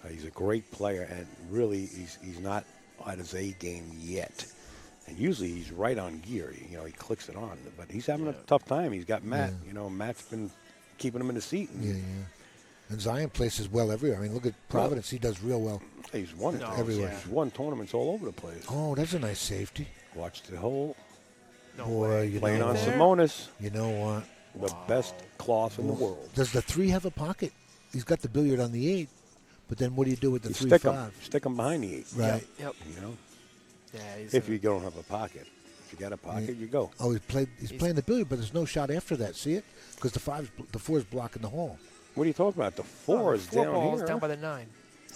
He's a great player, and really he's not at his A game yet. And usually he's right on gear. He clicks it on. But he's having a tough time. He's got Matt.
Yeah.
Matt's been keeping him in the seat. And
Yeah. And Zion places well everywhere. I mean, look at Providence. He does real well.
He's won it
No,
everywhere.
He's won tournaments all over the place.
Oh, that's a nice safety.
Watch the hole.
No
Boy,
way.
you
Playing
know
on
what?
There?
Simonis,
You know what?
the best cloth in the world.
Does the 3 have a pocket? He's got the billiard on the 8, but then what do you do with the
You
3-5?
stick him behind the 8.
Right.
Yep. Yeah, he's
If you don't have a pocket. If you got a pocket, you go.
Oh, he's playing the billiard, but there's no shot after that. See it? Because the 4 is blocking the hole.
What are you talking about? The 4 is down
ball's
here.
down by the 9.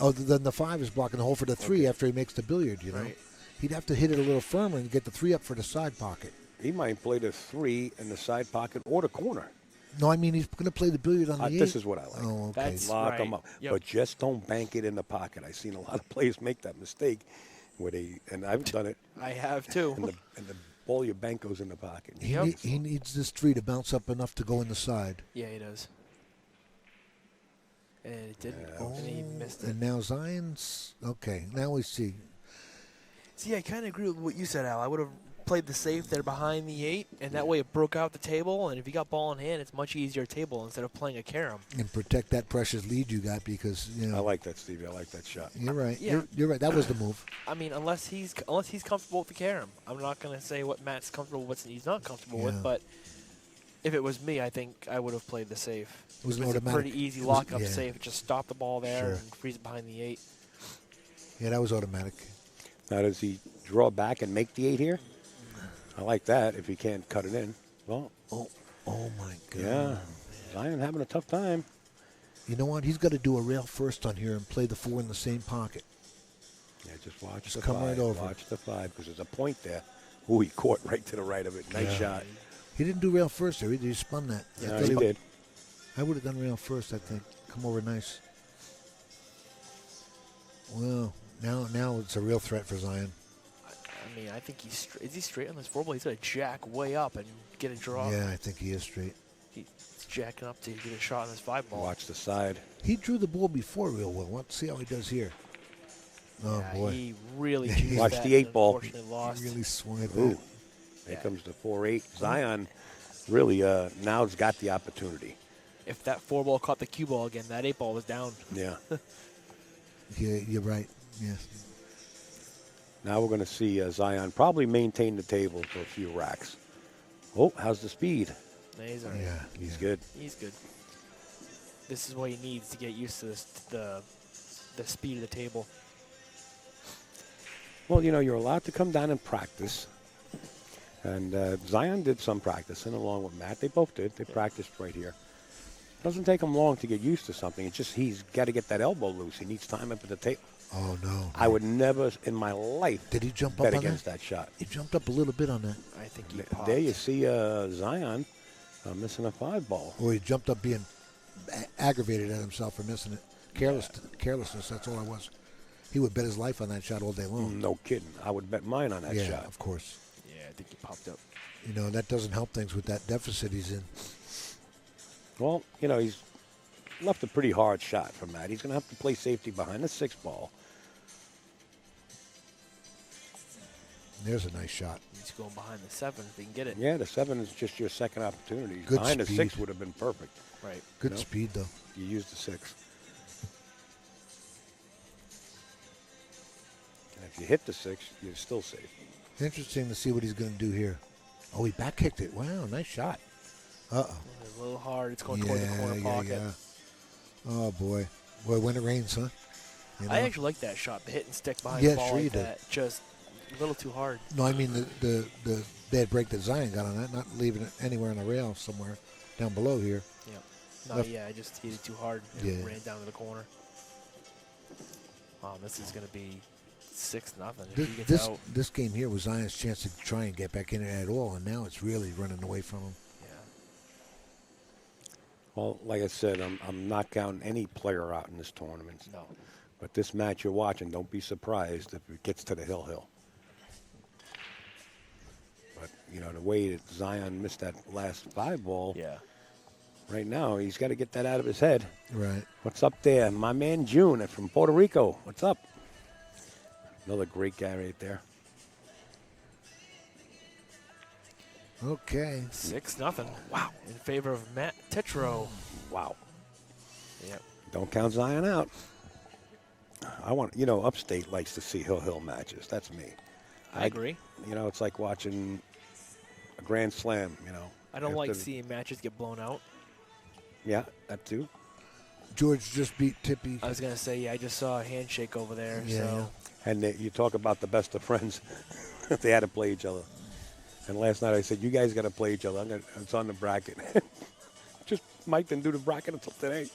Oh, then the 5 is blocking the hole for the 3 after he makes the billiard,
Right.
He'd have to hit it a little firmer and get the 3 up for the side pocket.
He might play the 3 in the side pocket or the corner.
No, I mean, he's going to play the billiard on the 8.
This is what I like.
Oh, okay.
That's-
Lock
right.
them up.
Yep.
But just don't bank it in the pocket. I've seen a lot of players make that mistake where and I've done it,
I have too.
and the ball you bank goes in the pocket.
He needs this 3 to bounce up enough to go in the side.
Yeah, he does. And it didn't.
Oh,
And he missed it.
and now Zion's okay. Now we see.
See, I kind of agree with what you said, Al. I would have played the safe there behind the 8, and that way it broke out the table. And if you got ball in hand, it's much easier table instead of playing a carom.
And protect that precious lead you got because
I like that, Stevie. I like that shot.
You're right.
Yeah.
You're right. That was the move.
I mean, unless he's comfortable with the carom, I'm not going to say what Matt's comfortable with, what he's not comfortable
Yeah.
with. But if it was me, I think I would have played the safe.
It was an
a
automatic.
pretty easy
It was-
lock-up
yeah.
safe. Just stop the ball there
Sure.
and freeze it behind the 8.
Yeah, that was automatic.
Now, does he draw back and make the 8 here? I like that if he can't cut it in. Well,
Oh my God.
yeah. Zion having a tough time.
You know what? He's got to do a rail first on here and play the 4 in the same pocket.
Yeah, just watch
Just
the
come
5.
right over.
Watch the 5 because there's a point there. Ooh, he caught right to the right of it. Nice
Yeah.
shot.
He didn't do rail first there. He spun that. I
Yeah,
thought
he did.
I would have done rail first, I think. Come over nice. Well, now it's a real threat for Zion.
I mean, I think is he straight on this 4 ball? He's going to jack way up and get a draw.
Yeah, I think he is straight.
He's jacking up to get a shot on this 5 ball.
Watch the side.
He drew the ball before real well. Let's see how he does here. Oh,
Yeah,
boy.
he really juiced
Watch
that
the 8
and
ball.
unfortunately lost.
He really swung at
Ooh.
that.
There
Yeah.
comes the 4-8. Zion really now has got the opportunity.
If that 4 ball caught the cue ball again, that 8 ball was down.
Yeah.
Yeah, you're right. Yeah.
Now we're going to see Zion probably maintain the table for a few racks. Oh, how's the speed?
No, he's all right.
Yeah.
He's
yeah.
good.
He's good. This is what he needs to get used to the speed of the table.
Well, you're allowed to come down and practice. And Zion did some practicing along with Matt. They both did. They practiced right here. Doesn't take him long to get used to something. It's just he's got to get that elbow loose. He needs time up at the table.
Oh, no.
I would never in my life
Did he jump
bet
up on
against that shot.
He jumped up a little bit on that.
I think he popped.
There you see Zion missing a 5-ball.
Or he jumped up being aggravated at himself for missing it. Carelessness, that's all it was. He would bet his life on that shot all day long.
No kidding. I would bet mine on that
Yeah,
shot.
of course.
Yeah, I think he popped up.
You know, that doesn't help things with that deficit he's in.
Well, you know, he's left a pretty hard shot from that. He's going to have to play safety behind the 6-ball.
There's a nice shot.
He's going behind the 7 if he can get it.
Yeah, the 7 is just your second opportunity.
Good
behind
speed.
the 6 would have been perfect.
Right.
Good
No.
speed, though.
You used the 6. And if you hit the 6, you're still safe.
Interesting to see what he's going to do here. Oh, he back kicked it. Wow, nice shot. Uh-oh.
A little hard. It's going toward the corner pocket.
Oh, boy. Boy, when it rains, huh? You know?
I actually like that shot, the hit and stick behind
Yeah,
the ball
sure you
like
did.
that. Just a little too hard.
No, I mean the bad break that Zion got on that, not leaving it anywhere on the rail somewhere down below here.
Yeah. No,
Left-
yeah, I just hit it too hard and
Yeah.
ran down to the corner. This is going to be 6-0 if
This,
he gets
this,
out.
this game here was Zion's chance to try and get back in it at all, and now it's really running away from him.
Yeah.
Well, like I said, I'm not counting any player out in this tournament.
No.
But this match you're watching, don't be surprised if it gets to the hill. But, you know, the way that Zion missed that last 5-ball,
Yeah.
right now, he's got to get that out of his head.
Right.
What's up there? My man June from Puerto Rico. What's up? Another great guy right there.
Okay.
6-0. Wow. In favor of Matt Tetreault.
Wow.
Yep.
Don't count Zion out. I want, you know, Upstate likes to see hill matches. That's me.
I agree.
You know, it's like watching a Grand Slam, you know.
I don't like
After-
seeing matches get blown out.
Yeah, that too.
George just beat Tippy.
I was going to say, yeah, I just saw a handshake over there.
Yeah,
So
And you talk about the best of friends. They had to play each other. And last night I said, you guys got to play each other. It's on the bracket. Just Mike didn't do the bracket until today.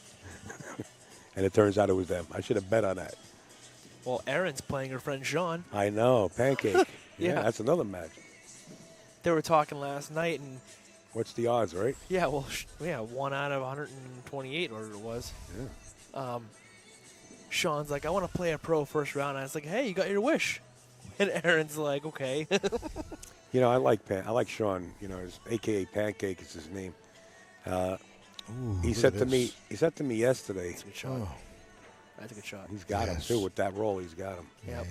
And it turns out it was them. I should have bet on that.
Well, Erin's playing her friend Sean.
I know. Pancake.
Yeah.
That's another match.
They were talking last night, and
What's the odds, right?
yeah, well, 1 out of 128, or it was.
Yeah.
Sean's like, I want to play a pro first round. And I was like, hey, you got your wish. And Erin's like, okay.
You know, I like Sean. You know, his AKA Pancake is his name.
Ooh,
He
look
said
at
to me.
this.
He said to me yesterday.
That's a good shot.
Oh,
That's a good shot.
He's got him
Yes.
too with that roll. He's got him.
Yep.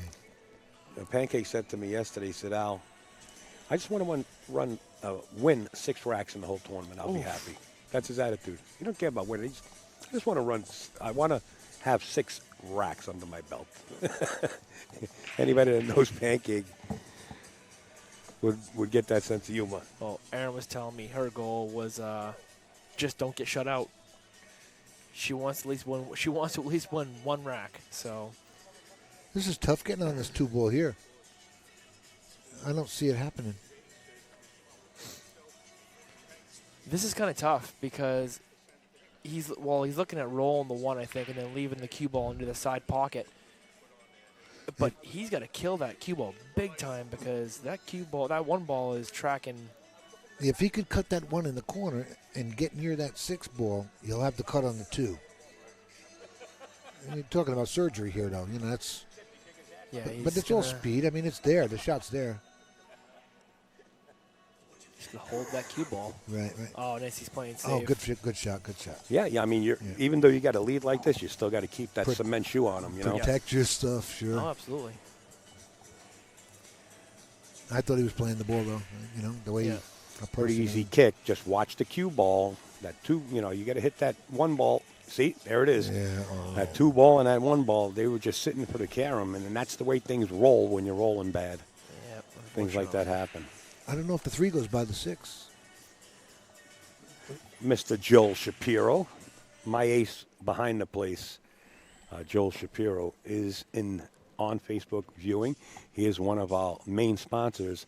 Pancake said to me yesterday. He said, Al, I just want to win 6 racks in the whole tournament. I'll be
Oof.
happy. That's his attitude. He don't care about winning. I just want to run. I want to have 6 racks under my belt. Anybody that knows Pancake would get that sense of humor.
Well, Erin was telling me her goal was just don't get shut out. She wants at least one. She wants to at least win 1 rack. So
this is tough getting on this 2-ball here. I don't see it happening.
this is kind of tough because he's looking at rolling the 1, I think, and then leaving the cue ball into the side pocket. But he's got to kill that cue ball big time because that cue ball, that 1 ball is tracking.
If he could cut that 1 in the corner and get near that 6-ball, he'll have the cut on the 2. And you're talking about surgery here, though. You know, that's.
Yeah,
But it's all speed. I mean, it's there. The shot's there.
He's gonna hold that cue ball.
Right, right.
Oh, nice. He's playing safe.
Oh, good shot.
Yeah. I mean, even though you got a lead like this, you still got to keep that cement shoe on him. You know.
Protect your stuff, sure.
Oh, absolutely.
I thought he was playing the ball, though. You know, the way
Yeah.
a
Pretty
person-
easy kick. Just watch the cue ball. That 2. You know, you got to hit that 1 ball. See, there it is.
Yeah. Oh.
That 2 ball and that 1 ball, they were just sitting for the carom, and that's the way things roll when you're rolling bad.
Yeah,
Things like that happen.
I don't know if the 3 goes by the 6.
Mr. Joel Shapiro, my ace behind the place, Joel Shapiro, is on Facebook viewing. He is one of our main sponsors,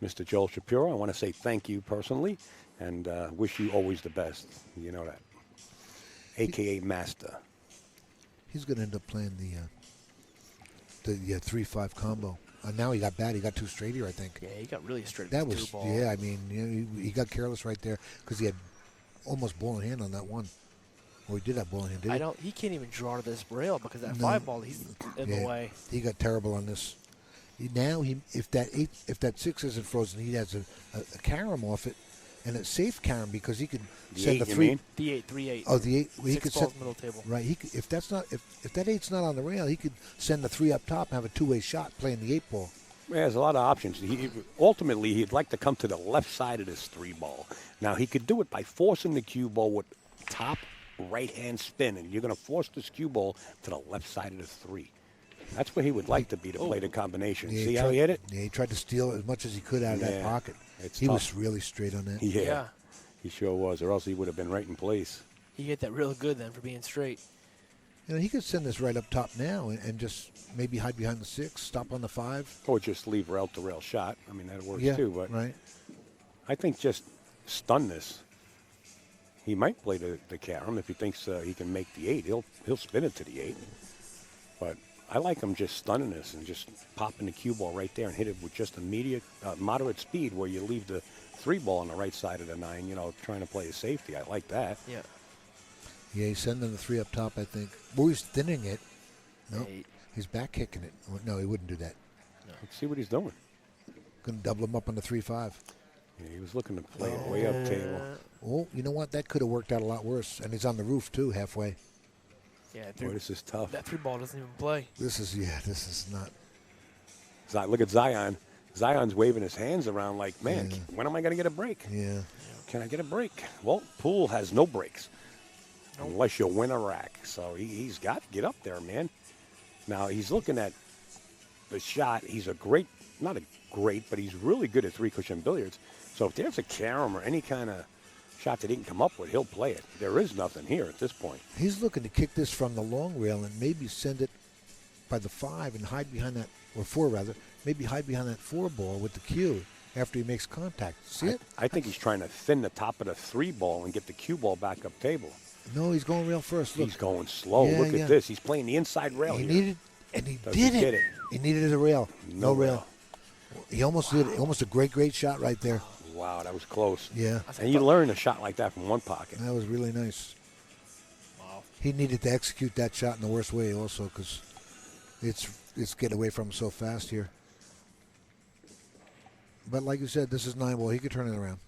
Mr. Joel Shapiro. I want to say thank you personally and wish you always the best. You know that. a.k.a. Master.
He's going to end up playing the 3-5 combo. Now he got bad. He got too straight here, I think.
Yeah, he got really straight.
That
with
was,
through ball.
yeah, I mean, he got careless right there because he had almost ball in hand on that one. Or he did have ball in hand, did he?
He can't even draw to this rail because that
No.
5 ball, he's in the way.
He got terrible on this. If that 6 isn't frozen, he has a carom off it, and a safe carom because he could
The
send
8,
the
you
3.
mean?
The 8, 3-8.
Oh, the 8. Well, he
6
could
balls
send,
middle table.
right. If that 8's not on the rail, he could send the 3 up top and have a 2-way shot playing the 8 ball.
He has a lot of options. Ultimately, he'd like to come to the left side of this 3 ball. Now, he could do it by forcing the cue ball with top right-hand spin, and you're going to force this cue ball to the left side of the 3. That's where he would like to be to play the combination.
Yeah,
See how he hit it?
Yeah, he tried to steal as much as he could out of that
Yeah,
pocket.
it's
He
tough.
was really straight on that.
Yeah, he sure was, or else he would have been right in place.
He hit that real good then for being straight.
He could send this right up top now and just maybe hide behind the 6, stop on the 5.
Or just leave rail-to-rail shot. I mean, that works
Yeah,
too. But
right.
I think just stun this. He might play the carom if he thinks he can make the 8. He'll spin it to the 8. But I like him just stunning this and just popping the cue ball right there and hit it with just immediate, moderate speed where you leave the 3 ball on the right side of the 9, trying to play a safety. I like that.
Yeah.
Yeah, he's sending the 3 up top, I think. Well, he's thinning it. No,
8.
he's back kicking it. No, he wouldn't do that.
Let's see what he's doing.
Going to double him up on the 3-5.
Yeah, he was looking to play it way up table.
Oh, you know what? That could have worked out a lot worse. And he's on the roof, too, halfway.
Yeah,
Boy, this is tough.
that 3 ball doesn't even play.
This is not.
Look at Zion. Zion's waving his hands around like, man,
Yeah.
when am I going to get a break?
Yeah.
Can I get a break? Well, Poole has no breaks unless you win a rack. So he's got to get up there, man. Now, he's looking at the shot. He's not a great, but he's really good at 3-cushion billiards. So if there's a carom or any kind of shot that he can come up with, he'll play it. There is nothing here at this point.
He's looking to kick this from the long rail and maybe send it by the 5 and hide behind that, or 4 rather, maybe hide behind that 4 ball with the cue after he makes contact. See it?
I think he's trying to thin the top of the 3 ball and get the cue ball back up table.
No, he's going rail first. Look.
He's going slow.
Yeah,
Look
yeah.
at this. He's playing the inside rail
He
here.
needed, and he
Does
did
he
it.
get it?
He needed a rail. No rail.
rail.
He almost did it. Almost a great shot right there.
Wow, that was close.
Yeah,
And you learn a shot like that from one pocket.
that was really nice.
Wow.
He needed to execute that shot in the worst way also because it's getting away from him so fast here. But like you said, this is 9 ball. He could turn it around.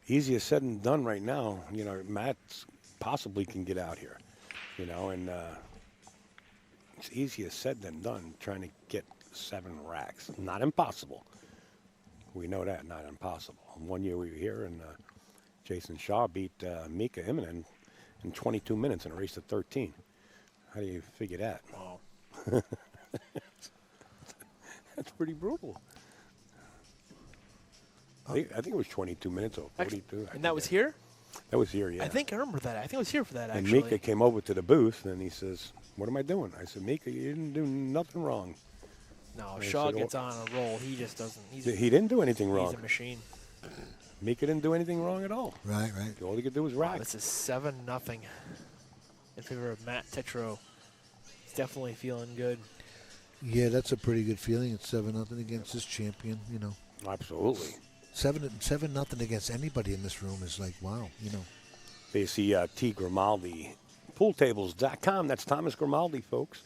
Easier said than done right now. Matt possibly can get out here. And it's easier said than done trying to get 7 racks. Not impossible. We know that, not impossible. One year we were here, and Jason Shaw beat Mika Immonen in 22 minutes in a race to 13. How do you figure that?
Wow.
That's pretty brutal. I think it was 22 minutes or 42.
And that was here?
That was here, yeah.
I think I remember that. I think I was here for that,
And
actually.
Mika came over to the booth, and he says, "What am I doing?" I said, "Mika, you didn't do nothing wrong."
No,
I
Shaw
said,
gets on a roll. He just doesn't.
He didn't do anything
He's
wrong.
a machine.
Mika didn't do anything wrong at all.
Right.
All he could do was
Wow,
rack.
this is 7-0 in favor of Matt Tetreault. He's definitely feeling good.
Yeah, that's a pretty good feeling. It's 7-0 against this champion.
Absolutely.
7-0 against anybody in this room is like, wow.
So you see T. Grimaldi, pooltables.com. That's Thomas Grimaldi, folks.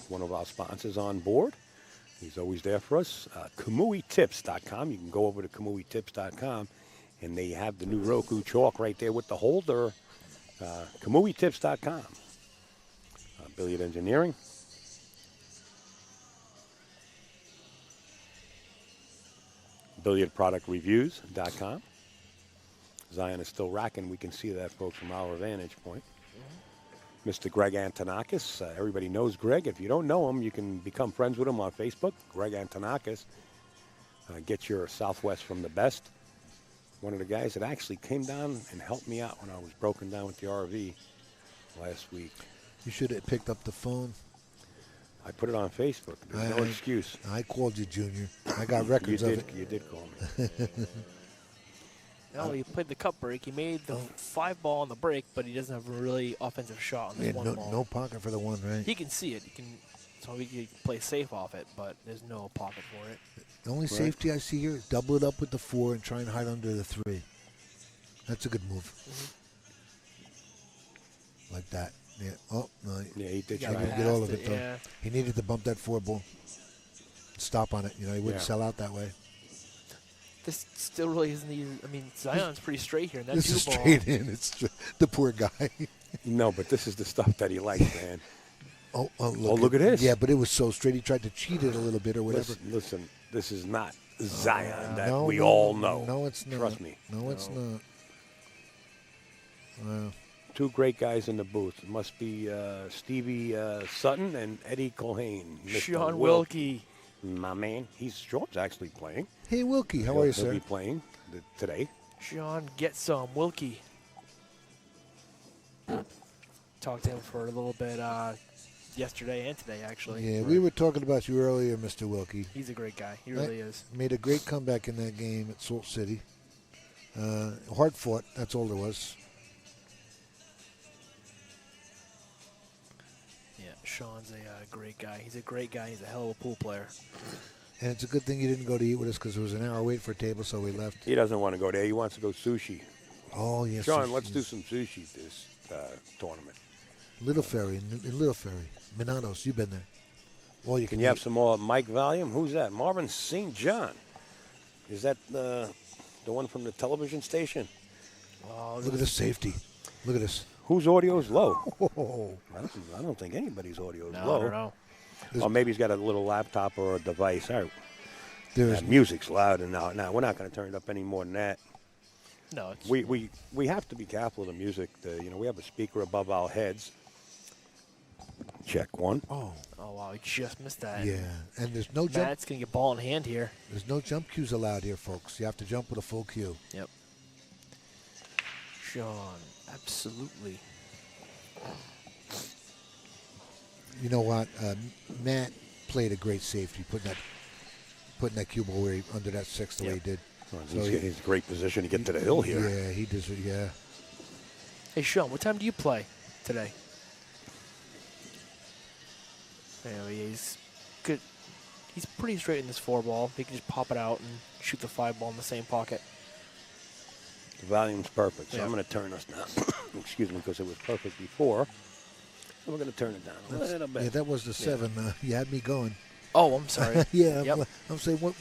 One of our sponsors on board. He's always there for us. KamuiTips.com. You can go over to KamuiTips.com, and they have the new Roku chalk right there with the holder. KamuiTips.com. Billiard Engineering. BilliardProductReviews.com. Zion is still racking. We can see that, folks, from our vantage point. Mr. Greg Antonakis. Everybody knows Greg. If you don't know him, you can become friends with him on Facebook. Greg Antonakis. Get your Southwest from the best. One of the guys that actually came down and helped me out when I was broken down with the RV last week.
You should have picked up the phone.
I put it on Facebook. There's no excuse.
I called you, Junior. I got records of it.
You did call me.
No, he played the cup break. He made the 5-ball on the break, but he doesn't have a really offensive shot on this one ball.
no pocket for the one, right?
He can see it. So he can play safe off it, but there's no pocket for it.
The only safety I see here is double it up with the 4 and try and hide under the 3. That's a good move. Like that. Yeah. Oh, no.
Yeah, he did
He
try.
didn't get all of
Past
it, though.
yeah.
He needed to bump that 4 ball. Stop on it. He wouldn't sell out that way.
This still really isn't even. I mean, Zion's pretty straight here. And that
This is
2 ball.
straight in. It's the poor guy.
No, but this is the stuff that he likes, man.
Look
at this.
Yeah, but it was so straight. He tried to cheat it a little bit or whatever.
Listen, this is not Zion that
No,
we
no,
all know.
No, it's not.
Trust me.
No, it's not. Wow.
2 great guys in the booth. It must be Stevie Sutton and Eddie Colhane. Mr.
Sean Wilkie.
My man. Sean's actually playing.
Hey, Wilkie, how are you,
He'll
sir?
be playing today.
Sean, get some Wilkie. Talked to him for a little bit yesterday and today, actually.
Yeah, we were talking about you earlier, Mr. Wilkie.
He's a great guy. He really is.
Made a great comeback in that game at Salt City. Hard fought. That's all there was.
Yeah, Sean's a great guy. He's a great guy. He's a hell of a pool player.
And it's a good thing you didn't go to eat with us because it was an hour wait for a table, so we left.
He doesn't want to go there. He wants to go sushi.
Oh, yes.
Sean, let's do some sushi this tournament.
Little Ferry, in Little Ferry. Minatos, you've been there. Well, you
Can you have some more Mike Valium? Who's that? Marvin St. John. Is that the one from the television station?
Oh,
Look at this safety. Look at this.
Whose audio's low?
Oh,
I don't think anybody's audio is
no,
low.
I don't know.
Or maybe he's got a little laptop or a device. All right.
there's
Music's loud, and now we're not going to turn it up any more than that.
No, it's,
We have to be careful of the music. We have a speaker above our heads. Check 1.
oh
wow, he just missed that.
yeah, and there's no jump.
Matt's going to get ball in hand here.
There's no jump cues allowed here, folks. You have to jump with a full cue.
Yep. Sean, absolutely.
You know what? Matt played a great safety, putting that cue ball where under that 6 the way he did.
Well,
So
he's in a great position to get to the hill here.
Yeah, he does it. Yeah.
Hey, Sean, what time do you play today? Anyway, he's good. He's pretty straight in this 4-ball. He can just pop it out and shoot the 5-ball in the same pocket.
The volume's perfect, so
Yeah.
I'm going to turn this down. Excuse me, because it was perfect before. So we're going to turn it down a little bit.
Yeah, that was the 7. You had me going.
Oh, I'm sorry.
Yeah,
Yep.
I'm saying which?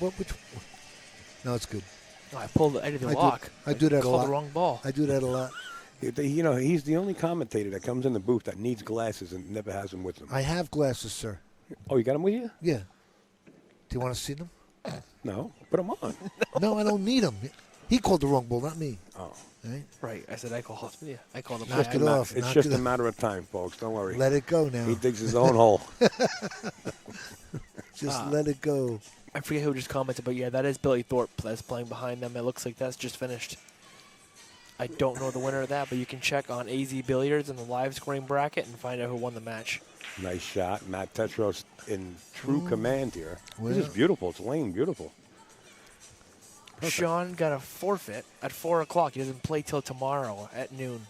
No, it's good.
No, I pulled the, I did the
I do-
lock.
I do that a
called
lot.
the wrong ball.
I do that a lot.
He's the only commentator that comes in the booth that needs glasses and never has them with him.
I have glasses, sir.
Oh, you got them with you?
Yeah. Do you want to see them?
No, put them on.
No, I don't need them. He called the wrong ball, not me.
Oh,
Right?
Right. I said I called. Yeah, I called the
Knock
ball.
it off.
it's
knock
just
it
a
off.
matter of time, folks. Don't worry.
Let it go now.
He digs his own hole.
Just let it go.
I forget who just commented, but yeah, that is Billy Thorpe that's playing behind them. It looks like that's just finished. I don't know the winner of that, but you can check on AZ Billiards in the live scoring bracket and find out who won the match.
Nice shot. Matt Tetreault in true command here.
Well.
This is beautiful. It's laying beautiful. Perfect.
Sean got a forfeit at 4 o'clock. He doesn't play till tomorrow at noon.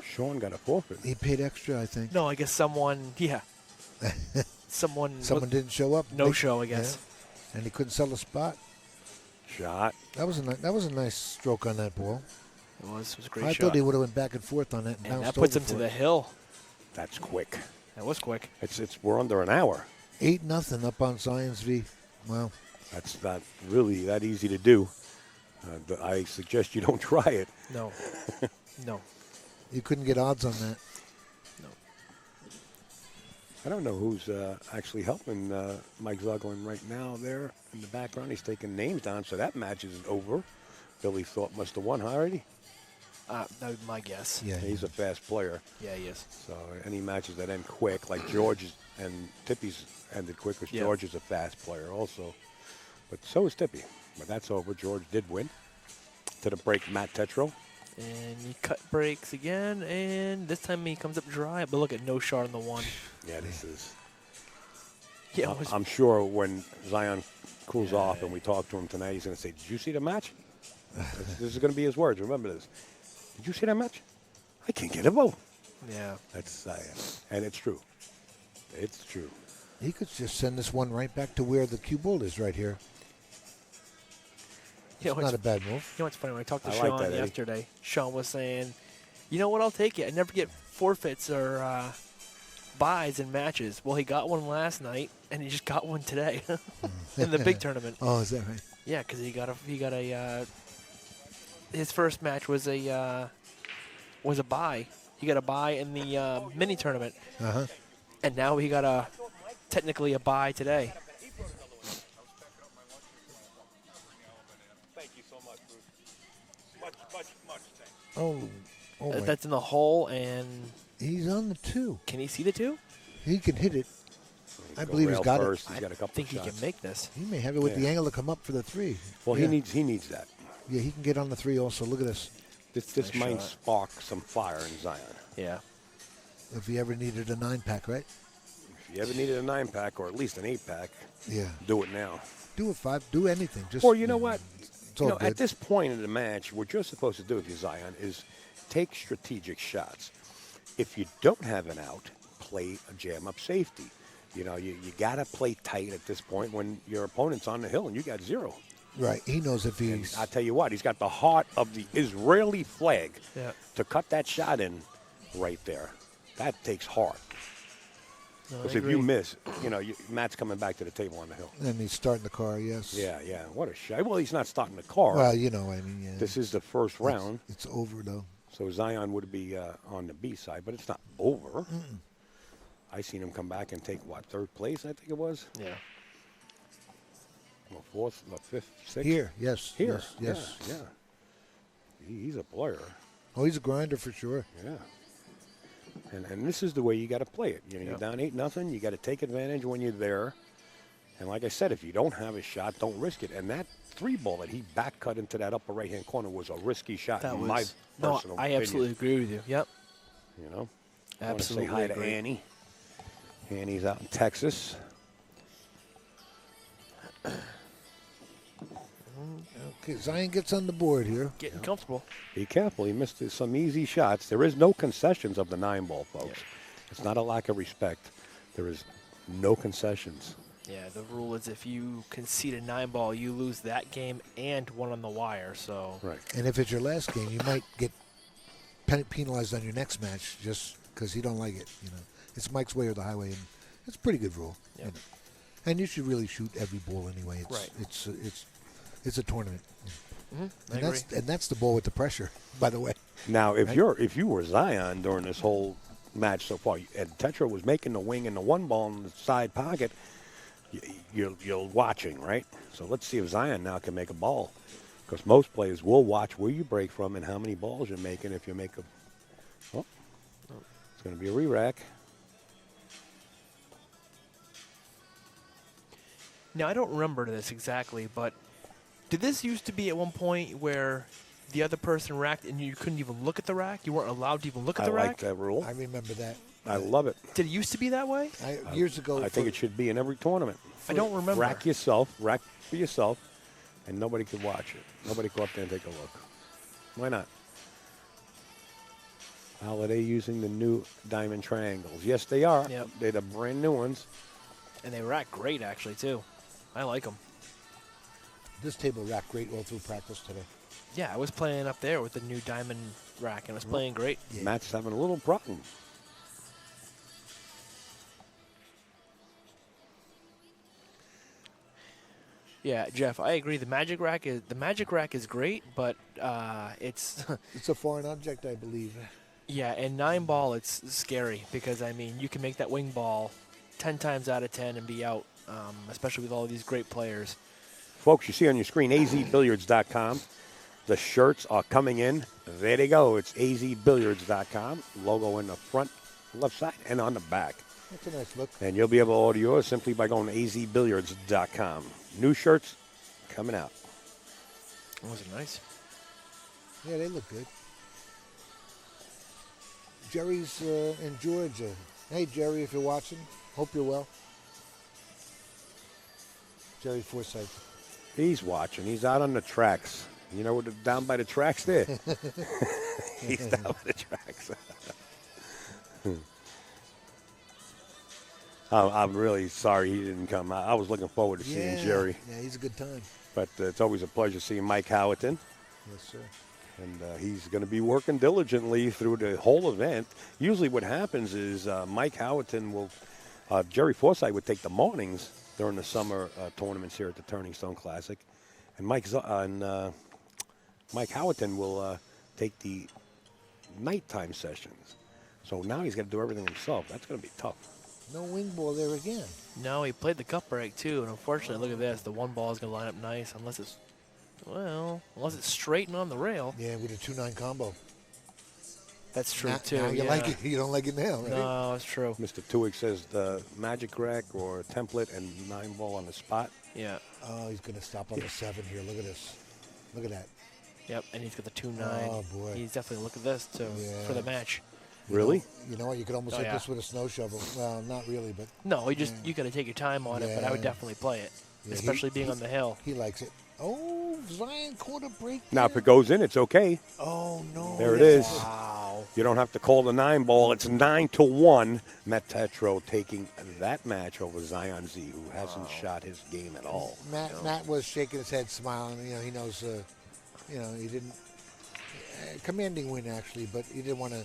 Sean got a forfeit.
He paid extra, I think.
No, I guess someone, yeah. Someone
Didn't show up.
no show, I guess.
Yeah. And he couldn't sell a spot.
Shot.
That was a nice stroke on that ball.
It was a great
I
shot.
thought he would have went back and forth on that and
And
bounced
that puts
over
him to
for
the
it.
hill.
That's quick.
That was quick.
We're under an hour.
8-0 up on Zions V. Wow.
That's not really that easy to do. I suggest you don't try it.
No. No.
You couldn't get odds on that.
No.
I don't know who's actually helping Mike Zuglin right now there in the background. He's taking names down, so that match is over. Billy Thorpe must have won already.
That would be my guess.
Yeah.
He's a fast player.
Yeah, he is.
So any matches that end quick, like George's and Tippy's ended quick, because
Yeah.
George is a fast player also. But so is Tippy. But that's over. George did win. To the break, Matt Tetreault.
And he cut breaks again, and this time he comes up dry. But look at no shot on the 1.
Yeah, this is.
Yeah, it was,
I'm sure when Zion cools off and we talk to him tonight, he's going to say, "Did you see the match?" This is going to be his words. Remember this. Did you see that match? I can't get a vote.
Yeah.
That's and it's true. It's true.
He could just send this one right back to where the cue ball is right here. It's not a bad move.
You know what's funny? When I talked to
I
Sean
like that, Eddie.
yesterday, Sean was saying, you know what, I'll take it. I never get forfeits or buys in matches. Well, he got one last night, and he just got one today in the big tournament.
Oh, is that right?
Yeah, because he got a his first match was a buy. He got a buy in the mini tournament, and now he got technically a buy today.
Thank you so much, Bruce. Much thanks.
Oh my.
That's in the hole, and
He's on the 2.
can he see the 2?
He can hit it. I believe he's got
first.
it.
He's got a couple
I think he
shots.
can make this.
He may have it with the angle to come up for the 3.
Well,
Yeah.
he needs that.
Yeah, he can get on the 3 also. Look at this.
This
Nice
might
shot.
spark some fire in Zion.
Yeah.
If he ever needed a 9-pack, right?
If you ever needed a 9-pack or at least an 8-pack,
Yeah.
do it now.
Do a 5. Do anything. Just.
Or you know what?
It's all good.
At this point in the match, what you're supposed to do with your Zion is take strategic shots. If you don't have an out, play a jam-up safety. You got to play tight at this point when your opponent's on the hill and you got 0.
Right. He knows if
And
he's.
I tell you what, he's got the heart of the Israeli flag
Yeah.
to cut that shot in right there. That takes heart.
No, I
Because if
agree.
you miss, Matt's coming back to the table on the hill.
And he's starting the car, yes.
Yeah. What a shot. Well, he's not starting the car.
Well, you know, I mean, yeah.
This is the first round.
It's over, though.
So Zion would be on the B side, but it's not over. I seen him come back and take, 3rd place, I think it was?
Yeah.
Well, 4th, 5th, 6th?
Here, yes.
Here.
Yes.
Yeah. He's a player.
Oh, he's a grinder for sure.
Yeah. And this is the way you got to play it. You're down 8-0. You got to take advantage when you're there. And like I said, if you don't have a shot, don't risk it. And that 3 ball that he back cut into that upper right-hand corner was a risky shot
That
in
was.
my
No,
personal
I
opinion.
absolutely agree with you. Yep.
I want to
Absolutely
say hi
agree.
to Annie. Annie's out in Texas.
Okay, Zion gets on the board here.
Getting comfortable.
Be careful. He missed some easy shots. There is no concessions of the 9 ball, folks.
Yeah.
It's not a lack of respect. There is no concessions.
Yeah, the rule is if you concede a 9 ball, you lose that game and one on the wire. So
Right.
And if it's your last game, you might get penalized on your next match just because you don't like it. It's Mike's way or the highway, and it's a pretty good rule.
Yeah.
And you should really shoot every ball anyway. It's,
Right.
It's a tournament.
I agree.
And that's the ball with the pressure, by the way.
Now, if
Right.
if you were Zion during this whole match so far, and Tetreault was making the wing and the 1 ball in the side pocket, you're watching, right? So let's see if Zion now can make a ball, because most players will watch where you break from and how many balls you're making. If you make a, it's going to be a re-rack.
Now, I don't remember this exactly, but did this used to be at one point where the other person racked and you couldn't even look at the rack? You weren't allowed to even look at
I
the
like
rack?
that rule.
I remember that.
I love it.
Did it used to be that way?
Years ago.
I think it should be in every tournament.
I don't remember.
Rack for yourself, and nobody could watch it. Nobody go up there and take a look. Why not? How are they using the new diamond triangles? Yes, they are.
Yep.
They're the brand new ones.
And they rack great, actually, too. I like them.
This table racked great all through practice today.
Yeah, I was playing up there with the new diamond rack, and it was playing great.
Yeah.
Matt's having a little problem.
Yeah, Jeff, I agree. The magic rack is great, but it's
It's a foreign object, I believe.
yeah, and 9 ball it's scary because I mean you can make that wing ball 10 times out of 10 and be out, especially with all these great players.
Folks, you see on your screen, azbilliards.com. The shirts are coming in. There they go. It's azbilliards.com. Logo in the front left side and on the back.
That's a nice look.
And you'll be able to order yours simply by going to azbilliards.com. New shirts coming out.
Was it nice?
Yeah, they look good. Jerry's in Georgia. Hey, Jerry, if you're watching, hope you're well. Jerry Forsythe.
He's watching. He's out on the tracks. You know, down by the tracks there. He's down by the tracks. I'm really sorry he didn't come. I was looking forward to seeing Jerry.
Yeah, he's a good time.
But it's always a pleasure seeing Mike Howerton.
Yes, sir.
And he's going to be working diligently through the whole event. Usually what happens is Mike Howerton will, Jerry Forsythe would take the mornings during the summer tournaments here at the Turning Stone Classic. And Mike Howerton will take the nighttime sessions. So now he's got to do everything himself. That's going to be tough.
No wing ball there again.
No, he played the cup break too, and unfortunately, look at this. The one ball is going to line up nice unless it's, well, unless it's straight and on the rail.
Yeah, with a 2-9 combo.
That's true
Now,
too.
now you
yeah.
like it. You don't like it now, right?
No, it's true.
Mr. Tuig says the magic rack or template and 9-ball on the spot.
Yeah.
Oh, he's going to stop on the 7 here. Look at this. Look at that.
Yep, and he's got the 2-9.
Oh, boy.
He's definitely look at this too for the match.
Really?
You know what? You could almost hit this with a snow shovel. Well, not really, but
No, you got to take your time on it, but I would definitely play it, especially being on the hill.
he likes it. Oh, Zion caught a break.
Now, if it goes in, it's okay.
Oh, no.
There it is.
Wow.
You don't have to call the 9-ball. It's 9-1. Matt Tetreault taking that match over Zion Z, who hasn't shot his game at all.
Matt was shaking his head, smiling. You know, he knows, he didn't. Commanding win, actually, but he didn't want to